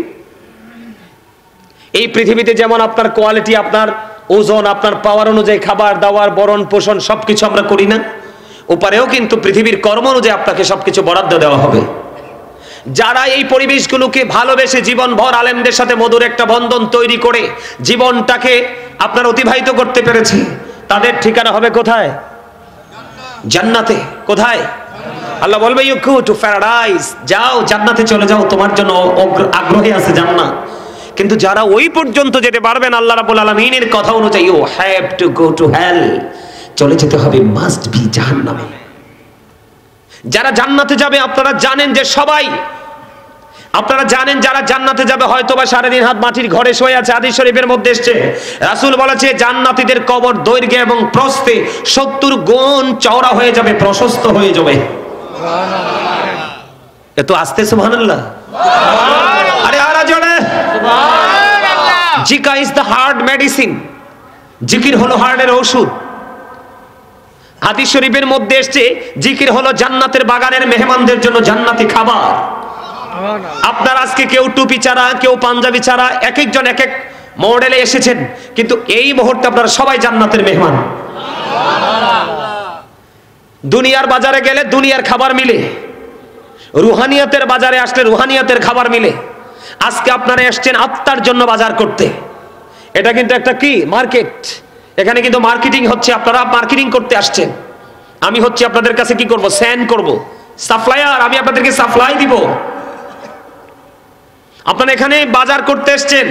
এই পৃথিবীতে যেমন আপনার কোয়ালিটি, আপনার ওজন, আপনার পাওয়ার অনুযায়ী খাবার দাবার, বরণ পোষণ সবকিছু আমরা করি না, ওপারেও কিন্তু পৃথিবীর কর্ম অনুযায়ী আপনাকে সবকিছু বরাদ্দ দেওয়া হবে। যারা এই পরিবেশগুলোকে ভালোবেসে জীবনভর আলেমদের সাথে মধুর একটা বন্ধন তৈরি করে জীবনটাকে আপনার অতিবাহিত করতে পেরেছে, তাদের ঠিকানা হবে কোথায়? জান্নাতে। কোথায়? আল্লাহ বলবে ইউ গো টু প্যারাডাইস, যাও জান্নাতে চলে যাও, তোমার জন্য আগ্রহী আছে জান্নাত। কিন্তু যারা ওই পর্যন্ত যেতে পারবেন, আল্লাহ রাব্বুল আলামিনের কথা অনুযায়ী, you have to go to hell, চলে যেতে হবে, মাস্ট বি জাহান্নামে। যারা জান্নাতে যাবে আপনারা জানেন যে সবাই, আপনারা জানেন যারা জান্নাতে যাবে হয়তোবা 3.5 হাত মাটির ঘরে শুয়ে আছে। হাদিস শরীফের মধ্যে এসেছে, রাসূল বলেছে জান্নাতীদের কবর দৈর্ঘ্যে এবং প্রস্থে 70 গুণ চওড়া হয়ে যাবে, প্রশস্ত হয়ে যাবে। সুবহানাল্লাহ। এত আস্তে সুবহানাল্লাহ, আরে আরা জোরে সুবহানাল্লাহ। Zika is the heart medicine, জিকির হলো হার্টের ঔষধ। হাদিস শরীফের মধ্যে এসেছে জিকির হলো জান্নাতের বাগানের মেহমানদের জন্য জান্নাতি খাবার। আপনার আজকে কেউ টুপি ছাড়া, কেউ পাঞ্জাবি ছাড়া, এক একজন এক এক মডেলে এসেছেন, কিন্তু এই মুহূর্তে আপনারা সবাই জান্নাতের মেহমান। দুনিয়ার বাজারে গেলে দুনিয়ার খাবার মিলে, রুহানিয়াতের বাজারে আসলে রুহানিয়াতের খাবার মিলে। আজকে আপনারা এসেছেন আত্মার জন্য বাজার করতে, এটা কিন্তু একটা কি মার্কেট, এখানে কিন্তু মার্কেটিং হচ্ছে, আপনারা মার্কেটিং করতে আসছেন। আমি হচ্ছে আপনাদের কাছে কি করব? সেন্ড করব, সাপ্লায়ার, আমি আপনাদেরকে সাপ্লাই দিব। আপনারা এখানে বাজার করতে এসেছেন,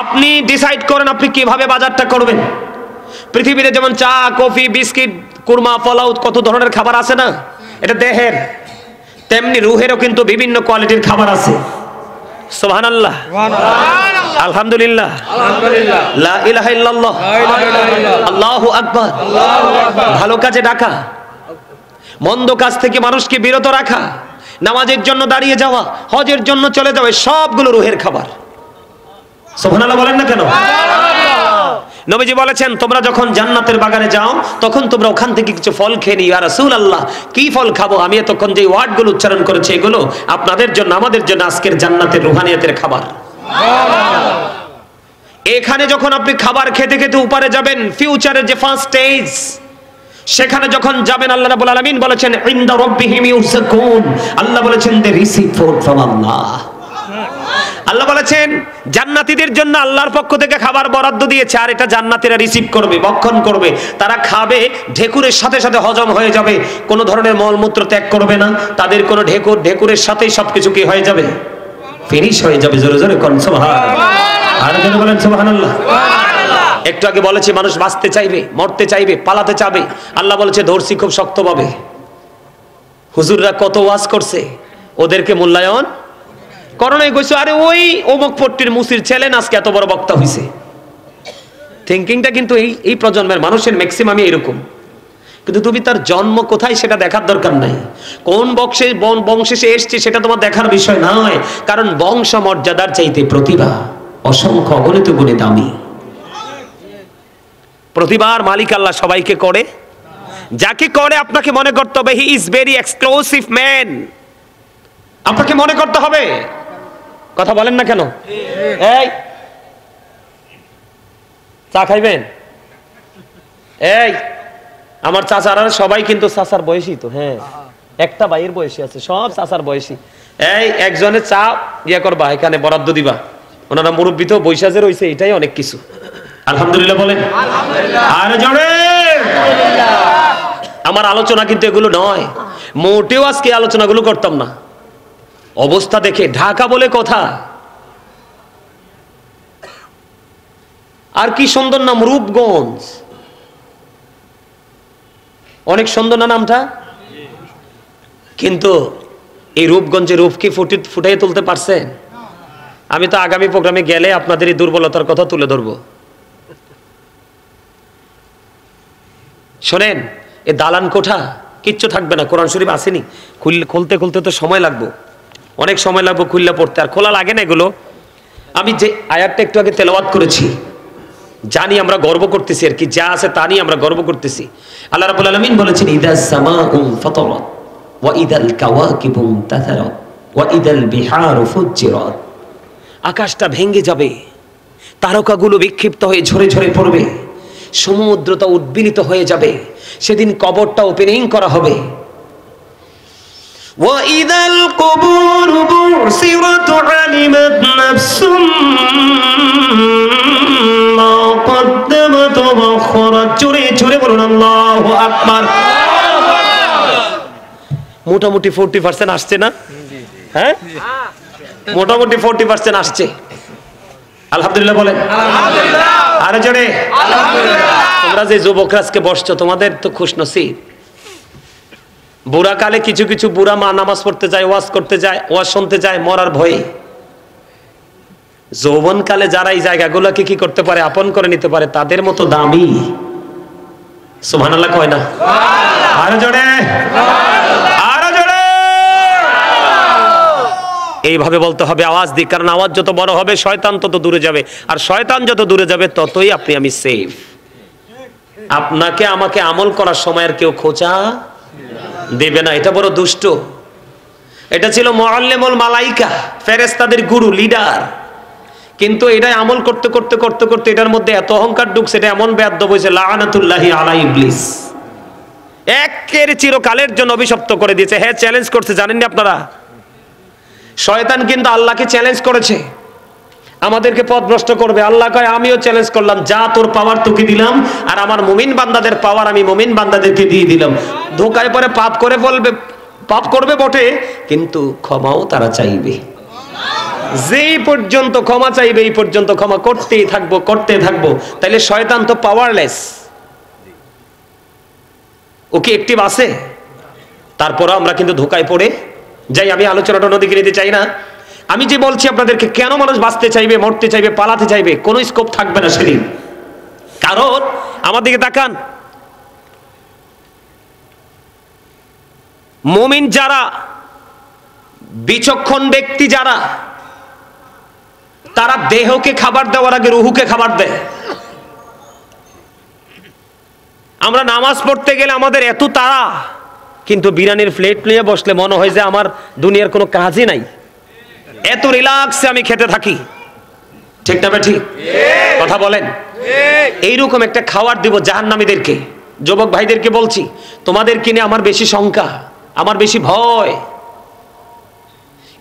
আপনি ডিসাইড করেন আপনি কিভাবে বাজারটা করবেন। পৃথিবীতে যেমন চা, কফি, বিস্কিট, কুরমা, পোলাও, কত ধরনের খাবার আছে না, এটা দেহের, তেমনি রুহেরও কিন্তু বিভিন্ন কোয়ালিটির খাবার আছে। সুবহানাল্লাহ, আলহামদুলিল্লাহ, লা ইলাহা ইল্লাল্লাহ, আল্লাহু আকবার। ভালো কাজে ডাকা, মন্দ কাজ থেকে মানুষকে বিরত রাখা, নামাজের জন্য দাঁড়িয়ে যাওয়া, হজের জন্য চলে যাওয়া, সবগুলো রুহের খাবার। সুবহানাল্লাহ বলেন না কেন? নবীজি বলেছেন তোমরা যখন জান্নাতের বাগানে যাও তখন তোমরা ওখান থেকে কিছু ফল খেয়ে নিও। ইয়া রাসূলুল্লাহ, কি ফল খাবো? আমি এতক্ষণ যে ওয়ার্ডগুলো উচ্চারণ করেছি এগুলো আপনাদের জন্য, আমাদের জন্য আজকের জান্নাতের রুহানিয়াতের খাবার। এখানে যখন আপনি খাবার খেতে খেতে উপরে যাবেন, ফিউচারের যে ফার্স্ট স্টেজ, সেখানে যখন যাবেন আল্লাহ রাব্বুল আলামিন বলেছেন ইনদা রাব্বিহিম ইউসাকুন, আল্লাহ বলেছেন দে রিসিভ ফুড ফ্রম আল্লাহ। আল্লাহ বলেছেন জান্নাতীদের জন্য আল্লাহর পক্ষ থেকে খাবার বরাদ্দ দিয়েছে, আর এটা জান্নাতীরা রিসিভ করবে, ভক্ষণ করবে, তারা খাবে, ঢেকুরের সাথে সাথে হজম হয়ে যাবে, কোনো ধরনের মলমূত্র ত্যাগ করবে না, তাদের কোনো ঢেকুরের সাথেই সবকিছু কি হয়ে যাবে, ফিনিশ হয়ে যাবে। জোরে জোরে কোন সুবহানাল্লাহ, আর জোরে বলেন সুবহানাল্লাহ। একটু আগে বলেছি মানুষ বাঁচতে চাইবে, মরতে চাইবে, পালাতে চাবে, আল্লাহ বলেছে ধরছি খুব শক্তভাবে। হুজুররা কত ওয়াজ করছে, ওদেরকে মূল্যায়ন করোনাই কইছো, আরে ওই অমুক পট্টির মুসির ছেলে আজকে এত বড় বক্তা হইছে। থিংকিংটা কিন্তু এই প্রজন্মের মানুষের ম্যাক্সিমামই এরকম। কিন্তু তুমি তার জন্ম কোথায় সেটা দেখার দরকার নাই, কোন বংশে সে এসছে সেটা তোমার দেখার বিষয় নয়, কারণ বংশ মর্যাদার চাইতে প্রতিভা অসংখ্য অগণিত গুণে দামি। প্রতিভার মালিক আল্লাহ সবাইকে করে, যাকে করে আপনাকে মনে করতে হবে he is very exclusive man. আপনাকে মনে করতে হবে। কথা বলেন না কেন? এই চা খাইবেন? এই আমার চাচারা সবাই কিন্তু চাচার বয়সী তো, হ্যাঁ একটা ভাইয়ের বয়সী আছে, সব চাচার বয়সী। এই একজনের চা ইয়ে করবা, এখানে বরাদ্দ দিবা, ওনারা মুরব্বী তো বৈশাখে রয়েছে, এটাই অনেক কিছু। আলহামদুলিল্লাহ বলেন। আর জোরে। আমার আলোচনা কিন্তু এগুলো নয়, মোটেও আজকে আলোচনাগুলো করতাম না। অবস্থা দেখে ঢাকা বলে কথা, আর কি সুন্দর নাম, রূপগঞ্জ, অনেক সুন্দর না নামটা, কিন্তু এই রূপগঞ্জের রূপ কি ফুটাই তুলতে পারছেন? আমি তো আগামী প্রোগ্রামে গেলে আপনাদের এই দুর্বলতার কথা তুলে ধরবো। শোনেন, এ দালান কোঠা কিচ্ছু থাকবে না, কোরআন শরীফ আসেনি, খুলতে খুলতে তো সময় লাগবে, অনেক সময় লাগবে খুললে পড়তে, আর খোলা লাগে না এগুলো। আমি যে আয়াতটা একটু আগে তেলাওয়াত করেছি, জানি আমরা গর্ব করতেছি, আর কি যা আছে তা নিয়ে আমরা গর্ব করতেছি। আল্লাহ রাব্বুল আলামিন বলেছেন ইদাস সামাউ ফাতারাত ওয়া ইদাল কাওয়াকিবু তাথারাত ওয়া ইদাল বিহারু ফুজ্জিরাত। আকাশটা ভেঙে যাবে, তারকাগুলো বিক্ষিপ্ত হয়ে ঝরে ঝরে পড়বে, সমুদ্রটা উদ্বিলিত হয়ে যাবে, সেদিন কবরটা ওপেনিং করা হবে। وَإِذَا الْقُبُورُ بُعْثِرَتْ عَلِمَتْ نَفْسٌ مَا قَدَّمَتْ وَأَخَّرَتْ। জোরে জোরে বলুন আল্লাহু আকবার। মোটামুটি 40% আসছে না? হ্যাঁ, মোটামুটি 40% আসছে। আলহামদুলিল্লাহ বলেন। আলহামদুলিল্লাহ। আরে জোরে আলহামদুলিল্লাহ। তোমরা যে যুবকরা আজকে বসছো, তোমাদের তো খুশনসিব। বুড়া কালে কিছু কিছু বুড়া মা নামাজ পড়তে যায়, ওয়াজ করতে যায়, ওয়াজ শুনতে যায় মরার ভয়ে। যৌবন কালে যারা এই জায়গাগুলোকে কি করতে পারে, আপন করে নিতে পারে, তাদের মতো দামি সুবহানাল্লাহ কয় না? আরো জোরে আরো জোরে। এইভাবে বলতে হবে আওয়াজ দিই, কারণ আওয়াজ যত বড় হবে শয়তান তত দূরে যাবে, আর শয়তান যত দূরে যাবে ততই আপনি আমি সেফ। আপনাকে আমাকে আমল করার সময় আর কেউ খোঁচা দেবে না, এটা বড় দুষ্ট। এটা ছিল মুআল্লিমুল মালাইকা, ফেরেশতাদের গুরু, লিডার। কিন্তু এটা আমল করতে করতে করতে করতে এটার মধ্যে এত অহংকার ঢুকছে, এটা এমন বেয়াদব হয়েছে, লাআনাতুল্লাহি আলা ইবলিস, একের চিরকালের জন্য অভিশপ্ত করে দিয়েছে। হ্যাঁ, চ্যালেঞ্জ করছে, জানেন না আপনারা? শয়তান কিন্তু আল্লাহকে চ্যালেঞ্জ করেছে, আমাদেরকে পথভ্রষ্ট করবে। আল্লাহ কয় আমিও চ্যালেঞ্জ করলাম, যা তোর পাওয়ার তোকে দিলাম, আর আমার মুমিন বান্দাদের পাওয়ার আমি মুমিন বান্দাদেরকে দিয়ে দিলাম। ধোকায় পরে পাপ করে বলবে, পাপ করবে বটে, কিন্তু ক্ষমাও তারা চাইবে। যেই পর্যন্ত ক্ষমা চাইবে এই পর্যন্ত ক্ষমা করতেই থাকবো, করতে থাকবো। তাইলে শয়তান তো পাওয়ারলেস, ওকে অ্যাক্টিভ আছে। তারপরও আমরা কিন্তু ধোকায় পড়ে যাই। আমি আলোচনাটা অন্যদিকে নিতে চাই না। আমি যে বলছি আপনাদেরকে, কেন মানুষ বাঁচতে চাইবে, মরতে চাইবে, পালাতে চাইবে, কোনো স্কোপ থাকবে না সেদিন। কারণ আমার দিকে তাকান, মুমিন যারা, বিচক্ষণ ব্যক্তি যারা, তারা দেহকে খাবার দেওয়ার আগে রুহুকে খাবার দেয়। আমরা নামাজ পড়তে গেলে আমাদের এত তাড়া, কিন্তু বিরিয়ানির প্লেট নিয়ে বসলে মনে হয় যে আমার দুনিয়ার কোনো কাজই নাই, এত রিল্যাক্সে আমি খেতে থাকি। ঠিক না ঠিক? কথা বলেন। এইরকম একটা খাবার দিব জাহান্নামীদেরকে। যুবক ভাইদেরকে বলছি, তোমাদের কিনে আমার বেশি শঙ্কা, আমার বেশি ভয়।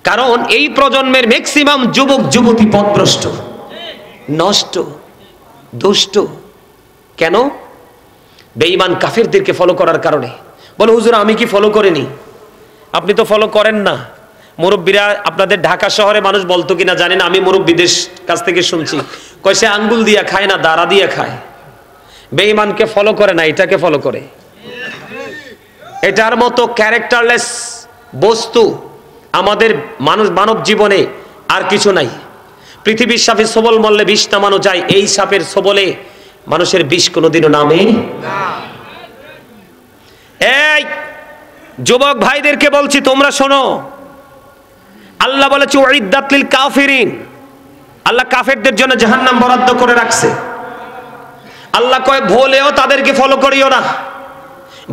কারণ এই প্রজন্মের ম্যাক্সিমাম যুবক যুবতী পথভ্রষ্ট, নষ্ট, দুষ্ট। কেন? বেঈমান কাফেরদেরকে ফলো করার কারণে। বলে হুজুর আমি কি ফলো করিনি? আপনি তো ফলো করেন না। মুরব্বীরা আপনাদের ঢাকা শহরে মানুষ বলতো কিনা জানি না, আমি মুরব্বীদের কাছ থেকে শুনছি, কয় সে আঙ্গুল দিয়া খায় না, দাঁড়া দিয়ে খায়। বেঈমানকে ফলো করে না, এটাকে ফলো করে। এটার মতো ক্যারেক্টারলেস বস্তু আমাদের মানব জীবনে আর কিছু নাই। পৃথিবীর সাপে সবল মরলে বিষ নামানো যায়, এই সাপের সবলে মানুষের বিষ কোনোদিনও নামে না। এই যুবক ভাইদেরকে বলছি, তোমরা শোনো, আল্লাহ বলেছে উইদ্দাত লিল কাফিরিন, আল্লাহ কাফেরদের জন্য জাহান্নাম বরাদ্দ করে রাখছে। আল্লাহ কয় ভুলেও তাদেরকে ফলো করিও না,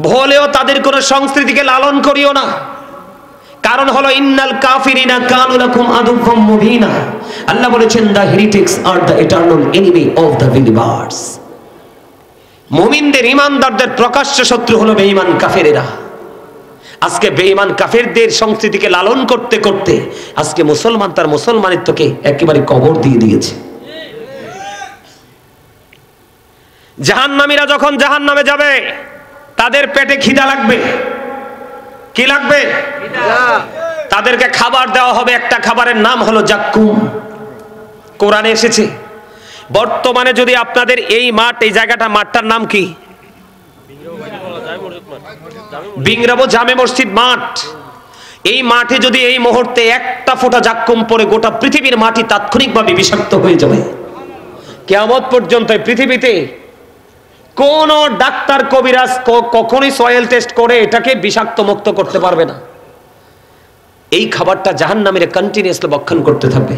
ভুলেও তাদের কোন সংস্কৃতিকে লালন করিও না। কারণ হলো ইন্নাল কাফিরিনা কানু লাকুম আদুওয়াম মুবিনা। আল্লাহ বলেছেন the heretics are the eternal enemy of the believers. মুমিনদের, ঈমানদারদের প্রকাশ্য শত্রু হলো বেঈমান কাফেরেরা। আজকে বেঈমান কাফেরদের সংস্কৃতিকে লালন করতে করতে আজকে মুসলমান তার মুসলমানিত্বকে একেবারে কবর দিয়ে দিয়েছে। জাহান্নামীরা যখন জাহান্নামে যাবে তাদের পেটে খিদা লাগবে। কি লাগবে? তাদেরকে খাবার দেওয়া হবে, একটা খাবারের নাম হলো জাক্কুম। কোরআনে এসেছে। বর্তমানে যদি আপনাদের এই মাঠ, এই জায়গাটা, মাঠটার নাম কি? বিংরাবো জামে মসজিদ মাঠ। এই মাঠে যদি এই মুহূর্তে একটা ফোঁটা জাক্কুম পড়ে গোটা পৃথিবীর মাটি তাৎক্ষণিকভাবে বিষাক্ত হয়ে যাবে। কিয়ামত পর্যন্ত পৃথিবীতে কোন ডাক্তার কবিরাজ কখনোই সয়েল টেস্ট করে এটাকে বিষাক্ত মুক্ত করতে পারবে না। এই খাবারটা জাহান্নামীরা কন্টিনিউয়াসলি ভক্ষণ করতে থাকবে।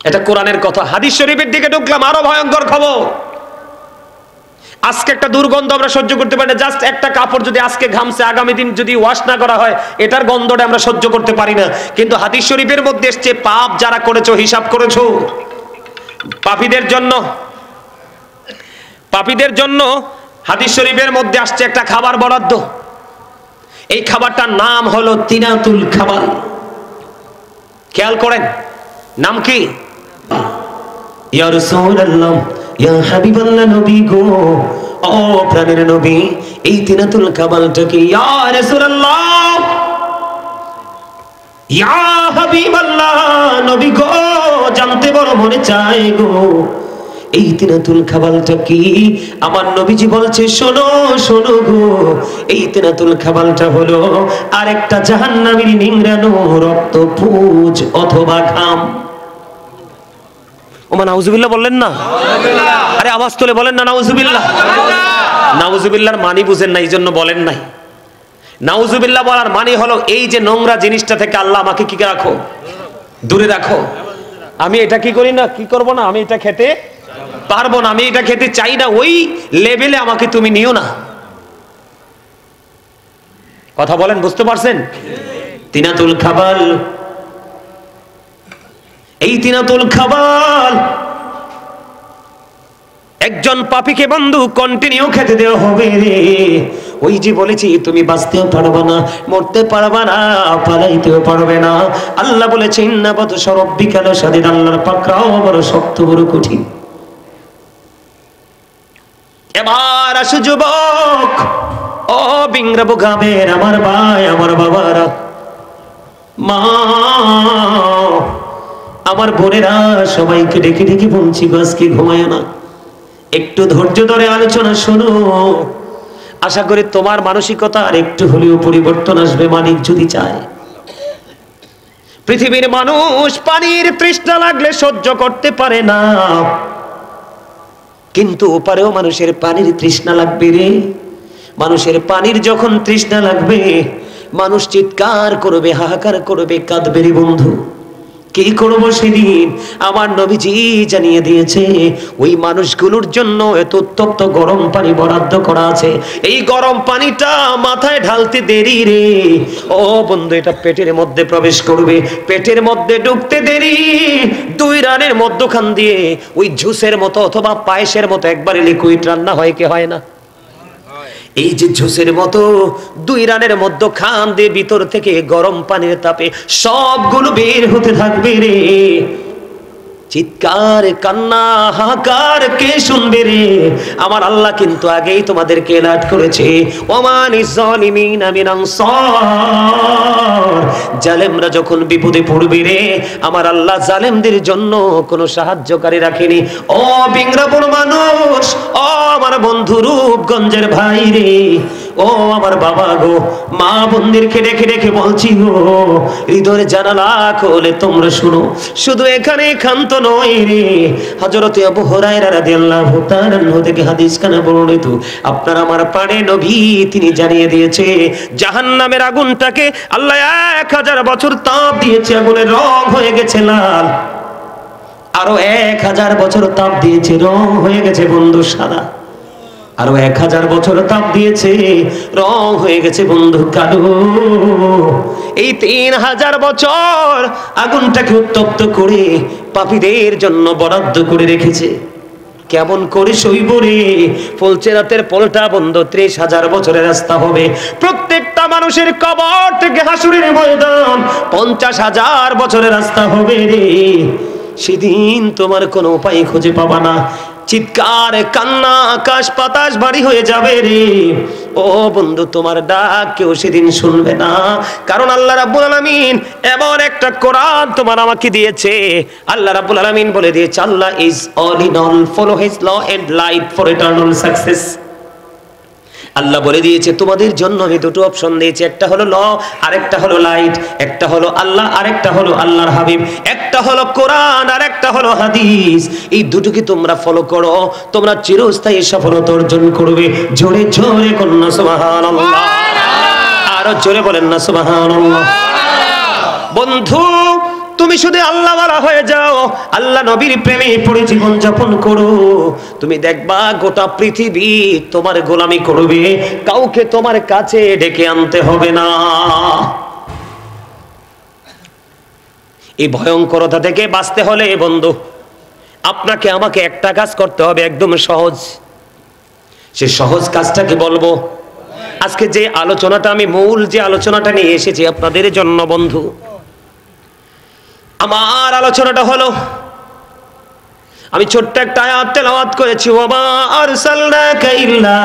এটা কোরআনের কথা। হাদিস শরীফের দিকে ঢুকলাম, আরো ভয়ঙ্কর খবর। আজকে একটা দুর্গন্ধ আমরা সহ্য করতে পারি না। জাস্ট একটা কাপড় যদি আজকে ঘামছে, আগামী দিন যদি ওয়াশ না করা হয়, এটার গন্ধটা আমরা সহ্য করতে পারি না। কিন্তু হাদিস শরীফের মধ্যে এসছে, পাপ যারা করেছো, হিসাব করেছো, পাপীদের জন্য হাদিস শরীফের মধ্যে আসছে একটা খাবার বরাদ্দ। এই খাবারটার নাম হলো তিনাতুল খাবাল। খেয়াল করেন, নাম কি? ইয়া রাসূলুল্লাহ, ইয়া হাবিবাল্লাহ, নবী গো, ও প্রাণের নবী, এই তিনাতুল খাবালটা কি? ইয়া রাসূলুল্লাহ, ইয়া হাবিবাল্লাহ, নবী গো, জানতে বড় মনে চায় গো, এই তিনাতুল খাবালটা কি? আমার নবীজি বলছে, শোনো শোনো গো, এই তিনাতুল খাবালটা হলো আরেকটা জাহান্নামীর নিংড়ানো রক্ত, পুজ অথবা ঘাম। ওমা নাউজুবিল্লাহ বললেন না? আরে আওয়াজ তুলে বলেন না নাউজুবিল্লাহ। নাউজুবিল্লাহর মানি বুঝেন না, এই জন্য বলেন নাই। নাউজুবিল্লাহ বলার মানে হলো এই যে নোংরা জিনিসটা থেকে আল্লাহ আমাকে কি রাখো, দূরে রাখো। আমি এটা কি করি না, কি করব না, আমি এটা খেতে পারবো না, আমি এটা খেতে চাই না, ওই লেভেলে আমাকে তুমি নিও না। কথা বলেন, বুঝতে পারছেন? তিনাতুল খাবাল, এই তিনাতুল খাবাল একজন পাপীকে বন্ধু কন্টিনিউ খেতে দেওয়া হবে রে। ওই যে বলেছি, তুমি বাঁচতেও পারবে না, মরতে পারবে না, পালাইতেও পারবে না। আল্লাহ বলেছে ইন্না বাতশা রাব্বিকা লাশাদীদ, আল্লাহর পাকড়াও বড় শক্ত, বড় কঠিন। এবার আসো যুবক, ও বিংরাবো গ্রামের আমার ভাই, আমার বাবারা, মা, আমার বোনেরা, সবাইকে ডেকে ডেকে বলছি, আজকে ঘুমায় না, একটু ধৈর্য ধরে আলোচনা শোনো। আশা করি তোমার মানসিকতা আর একটু হলেও পরিবর্তন আসবে, মালিক যদি চায়। পৃথিবীর মানুষ পানির তৃষ্ণা লাগলে সহ্য করতে পারে না, কিন্তু ওপারেও মানুষের পানির তৃষ্ণা লাগবে রে। মানুষের পানির যখন তৃষ্ণা লাগবে, মানুষ চিৎকার করবে, হাহাকার করবে, কাঁদবে রে বন্ধু। কি করব সেদিন? আমার নবীজি জানিয়ে দিয়েছে ওই মানুষগুলোর জন্য এত উত্তপ্ত গরম পানি বরাদ্দ করা আছে। এই গরম পানিটা মাথায় ঢালতে দেরি রে ও বন্ধু, এটা পেটের মধ্যে প্রবেশ করবে, পেটের মধ্যে ঢুকতে দেরি, 2 রানের মধ্যখান দিয়ে ওই জুসের মতো অথবা পায়েসের মতো একবারে লিকুইড রান্না হয় কি হয় না? এই যে জুসের মতো 2 রানের মধ্যখান দিয়ে ভিতর থেকে গরম পানির তাপে সবগুলো বের হতে থাকবে রে। চিৎকার কান্না হাহাকার কে শুনবে রে? আমার আল্লাহ কিন্তু আগেই তোমাদেরকে এলার্ট করেছে, ওমানিজ জালিমিনা মিন আনসার, জালেমরা যখন বিপদে পড়বে রে, আমার আল্লাহ জালেমদের জন্য কোনো সাহায্যকারী রাখেনি। ও বিংরাপুর মানুষ, ও আমার বন্ধু রূপগঞ্জের ভাই রে, ও আমার বাবা গো, মা বোনদেরকে ডেকে ডেকে বলছি গো, হৃদয়ের জানালা খুলে তোমরা শুনো। শুধু এখানে ক্ষান্ত নয় রে, হযরত আবু হুরায়রা রাদিয়াল্লাহু তাআলা থেকে হাদিস খানা বর্ণিত, আপনার আমার পাড়ে নবী তিনি জানিয়ে দিয়েছে জাহান্নামের আগুনটাকে আল্লাহ 1000 বছর তাপ দিয়েছে, আগুনের রং হয়ে গেছে লাল, আরো 1000 বছর তাপ দিয়েছে, রং হয়ে গেছে বন্ধু সাদা, আরো 1000 বছর তাপ দিয়েছে, রং হয়ে গেছে বন্ধু কালো। এই 3000 বছর আগুনটাকে উত্তপ্ত করে পাপীদের জন্য বরাদ্দ করে রেখেছে। কেমন করে সইব রে? ফুলচেরাতের পোলটা বন্ধ 30,000 বছরের রাস্তা হবে, প্রত্যেকটা মানুষের কবর থেকে হাসুরের ময়দান 50,000 বছরের রাস্তা হবে রে। সেদিন তোমার কোনো উপায় খুঁজে পাবা না, চিৎকার কান্না আকাশ বাতাস ভারী হয়ে যাবে রে। ও বন্ধু, তোমার ডাক কেউ সেদিন শুনবে না, কারণ আল্লাহ রাব্বুল আলামিন এমন একটা কোরআন তোমার আমাকে দিয়েছে। আল্লাহ রাব্বুল আলামিন বলে দিয়েছে, আল্লাহ is all in all, follow his law and light for eternal success. আল্লাহ বলে দিয়েছে তোমাদের জন্য আমি 2টো অপশন দিয়েছি, একটা হলো ল, আরেকটা হলো লাইট, একটা হলো আল্লাহ, আরেকটা হলো আল্লাহর হাবিব, একটা হলো কোরআন, আরেকটা হলো হাদিস। এই দুটোকে তোমরা ফলো করো, তোমরা চিরস্থায়ী সফলতা অর্জন করবে। জোরে জোরে কন্যা সুবহানাল্লাহ, আরো জোরে বলেন না সুবহানাল্লাহ। বন্ধু, তুমি শুধু আল্লাহওয়ালা হয়ে যাও, আল্লাহ নবীর প্রেমে পড়ে জীবন যাপন করো, তুমি দেখবা গোটা পৃথিবী তোমার গোলামি করবে, কাউকে তোমার কাছে ডেকে আনতে হবে না। এই ভয়ঙ্করতা থেকে বাঁচতে হলে বন্ধু আপনাকে আমাকে একটা কাজ করতে হবে, একদম সহজ। সে সহজ কাজটাকে বলবো। আজকে যে আলোচনাটা আমি মূল যে আলোচনাটা নিয়ে এসেছি আপনাদের জন্য বন্ধু, আমার আলোচনাটা হলো, আমি ছোট্ট একটা আয়াত তেলাওয়াত করেছি, ওয়া মা আরসালনাকা ইল্লা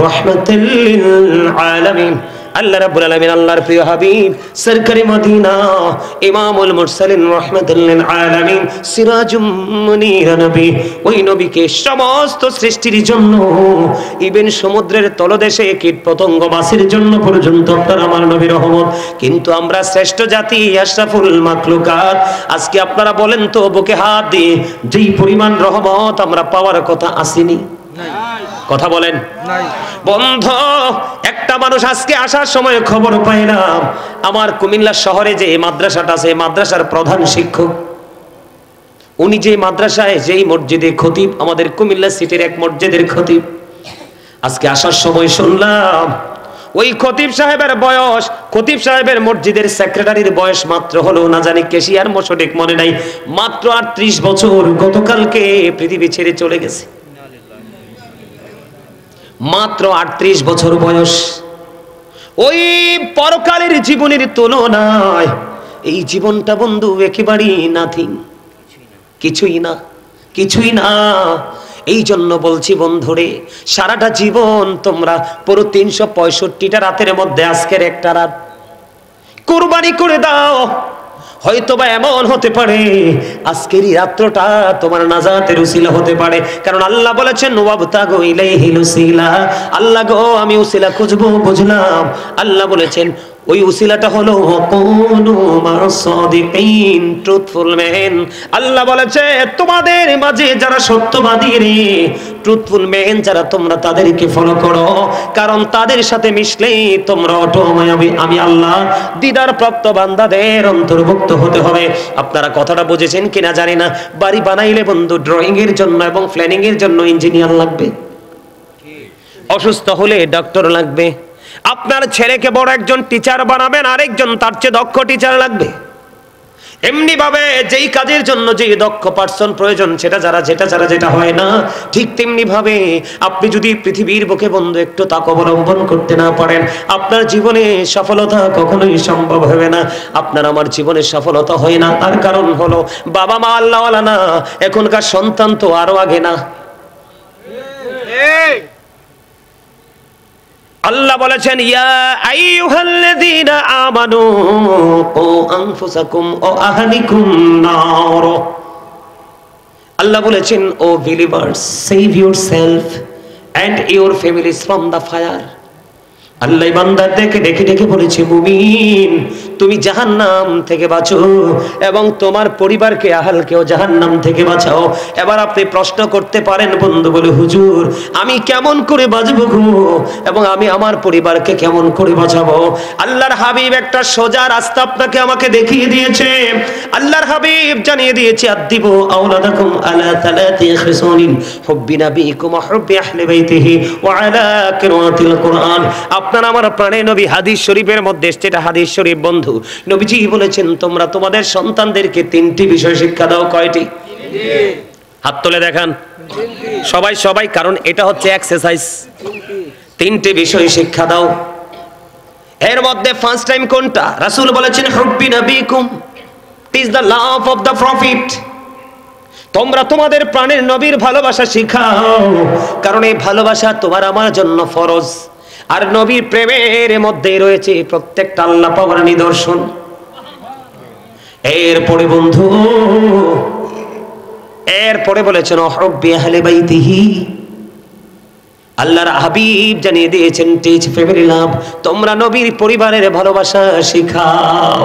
রাহমাতাল লিল আলামিন। আল্লাহ রাব্বুল আলামিন আল্লাহর প্রিয় হাবিব সরকারে মদিনা ইমামুল মুরসালিন রাহমাতাল লিল আলামিন সিরাজুম মুনির নবী, ওই নবীকে সমস্ত সৃষ্টির জন্য, ইভেন সমুদ্রের তলদেশে কীট পতঙ্গ মাছের জন্য পর্যন্ত আপনার আমার নবী রহমত। কিন্তু আমরা শ্রেষ্ঠ জাতি, আশরাফুল মাখলুকাত, আজকে আপনারা বলেন তো বুকে হাত দিয়ে, যেই পরিমাণ রহমত আমরা পাওয়ার কথা আসেনি? কথা বলেন বন্ধু। একটা মানুষ আজকে আসার সময় খবর পাইলাম, আমার কুমিল্লা শহরে যে মাদ্রাসাটা আছে, মাদ্রাসার প্রধান শিক্ষক, উনি যে মাদ্রাসায় যেই মসজিদে খতিব, আমাদের কুমিল্লা সিটির এক মসজিদের খতিব, আজকে আসার সময় শুনলাম ওই খতিব সাহেবের বয়স, খতিব সাহেবের মসজিদের সেক্রেটারির বয়স মাত্র হলো, না জানি কেশিয়ার মোশোটিক মনে নাই, মাত্র 38 বছর। গতকালকে পৃথিবী ছেড়ে চলে গেছে, মাত্র 38 বছর বয়স। ওই পরকালের জীবনের তুলনায় এই জীবনটা বন্ধু একেবারেই নাথিং, কিছুই না, কিছুই না। এই জন্য বলছি বন্ধুরে, সারাটা জীবন তোমরা পুরো 365টা রাতের মধ্যে আজকের একটা রাত কুরবানি করে দাও। হয়তোবা এমন হতে পারে আজকের এই রাত্রটা তোমার নাজাতের উসিলা হতে পারে, কারণ আল্লাহ বলেছেন ওয়াবতাগু ইলাইহিল উসিলা, আল্লাহ গো আমি উসিলা খুঁজবো, বুঝলাম। আল্লাহ বলেছেন ওই উসিলাটা হলো কুনু মাসাদিকিন, ট্রুথফুল ম্যান। আল্লাহ বলেছে তোমাদের মাঝে যারা সত্যবাদী রে, ট্রুথফুল ম্যান যারা, তোমরা তাদেরকে ফলো করো, কারণ তাদের সাথে মিশলেই তোমরা অটোমেটিক আমি আল্লাহ দিদার প্রাপ্ত বান্দাদের অন্তর্ভুক্ত হতে হবে। আপনারা কথাটা বুঝেছেন কিনা জানি না। বাড়ি বানাইলে বন্ধু ড্রয়িং এর জন্য এবং প্ল্যানিং এর জন্য ইঞ্জিনিয়ার লাগবে, অসুস্থ হলে ডক্টর লাগবে। আপনার ছেলেকে বড় একজন টিচার বানাবেন, আরেকজন তার চেয়ে দক্ষ টিচার লাগবে। এমনি ভাবে যেই কাজের জন্য যে দক্ষ পার্সন প্রয়োজন, সেটা যেটা হয় না, ঠিক তেমনি ভাবে আপনি যদি পৃথিবীর বুকে বন্ধু একটু তাক অবলম্বন করতে না পারেন, আপনার জীবনে সফলতা কখনোই সম্ভব হবে না। আপনার আমার জীবনে সফলতা হয় না, তার কারণ হলো বাবা মা আল্লাহওয়ালা না, এখনকার সন্তান তো আরো আগে না। আল্লাহ বলেছেন ইয়া আইয়ুহাল্লাযীনা আমানু কু আনফুসাকুম ওয়া আহলিকুম নার। আল্লাহ বলেছেন O believers, save yourself and your families from the fire. আল্লাহ বান্দাদেরকে ডেকে ডেকে বলেছে মুমিন তুমি জাহান্নাম থেকে বাঁচো এবং তোমার পরিবারকে আহলকেও জাহান্নাম থেকে বাঁচাও। এবার আপনি প্রশ্ন করতে পারেন বন্ধু বলে, হুজুর আমি কেমন করে বাঁচবো গো, এবং আমি আমার পরিবারকে কেমন করে বাঁচাবো? আল্লাহর হাবিব একটা সোজা রাস্তা আপনাকে আমাকে দেখিয়ে দিয়েছে। আল্লাহর হাবিব জানিয়ে দিয়েছে আদিবু আওলাদাকুম আলা তালাতি খিসানিন হুব্বি নাবিকুম ওয়া হুব্বি আহলি বাইতিহি ওয়া আলা কিরাতিল কুরআন। আপনার আমার প্রাণের নবী হাদিস শরীফের মধ্যে যেটা হাদিস শরীফ বন্ধু, নবীজি বলেছেন তোমরা তোমাদের সন্তানদেরকে তিনটি বিষয় শিক্ষা দাও। কয়টি? হাত তুলে দেখান সবাই, কারণ এটা হচ্ছে এক্সারসাইজ। তিনটি বিষয় শিক্ষা দাও। এর মধ্যে ফার্স্ট টাইম কোনটা? রাসূল বলেছেন হুব্বি নবিকুম, it is the love of the prophet. তোমরা তোমাদের প্রাণের নবীর ভালোবাসা শিখাও, কারণ এই ভালোবাসা তোমার আমার জন্য ফরজ। আর নবীর প্রেমের মধ্যে রয়েছে প্রত্যেকটা আল্লাহ পাওয়ার নিদর্শন। এরপরে বন্ধু বলেছেন হুব্বি আহলি বাইতিহি। আল্লাহর হাবিব জানিয়ে দিয়েছেন টিচ ফ্যামিলি লাভ, তোমরা নবীর পরিবারের ভালোবাসা শিখাও।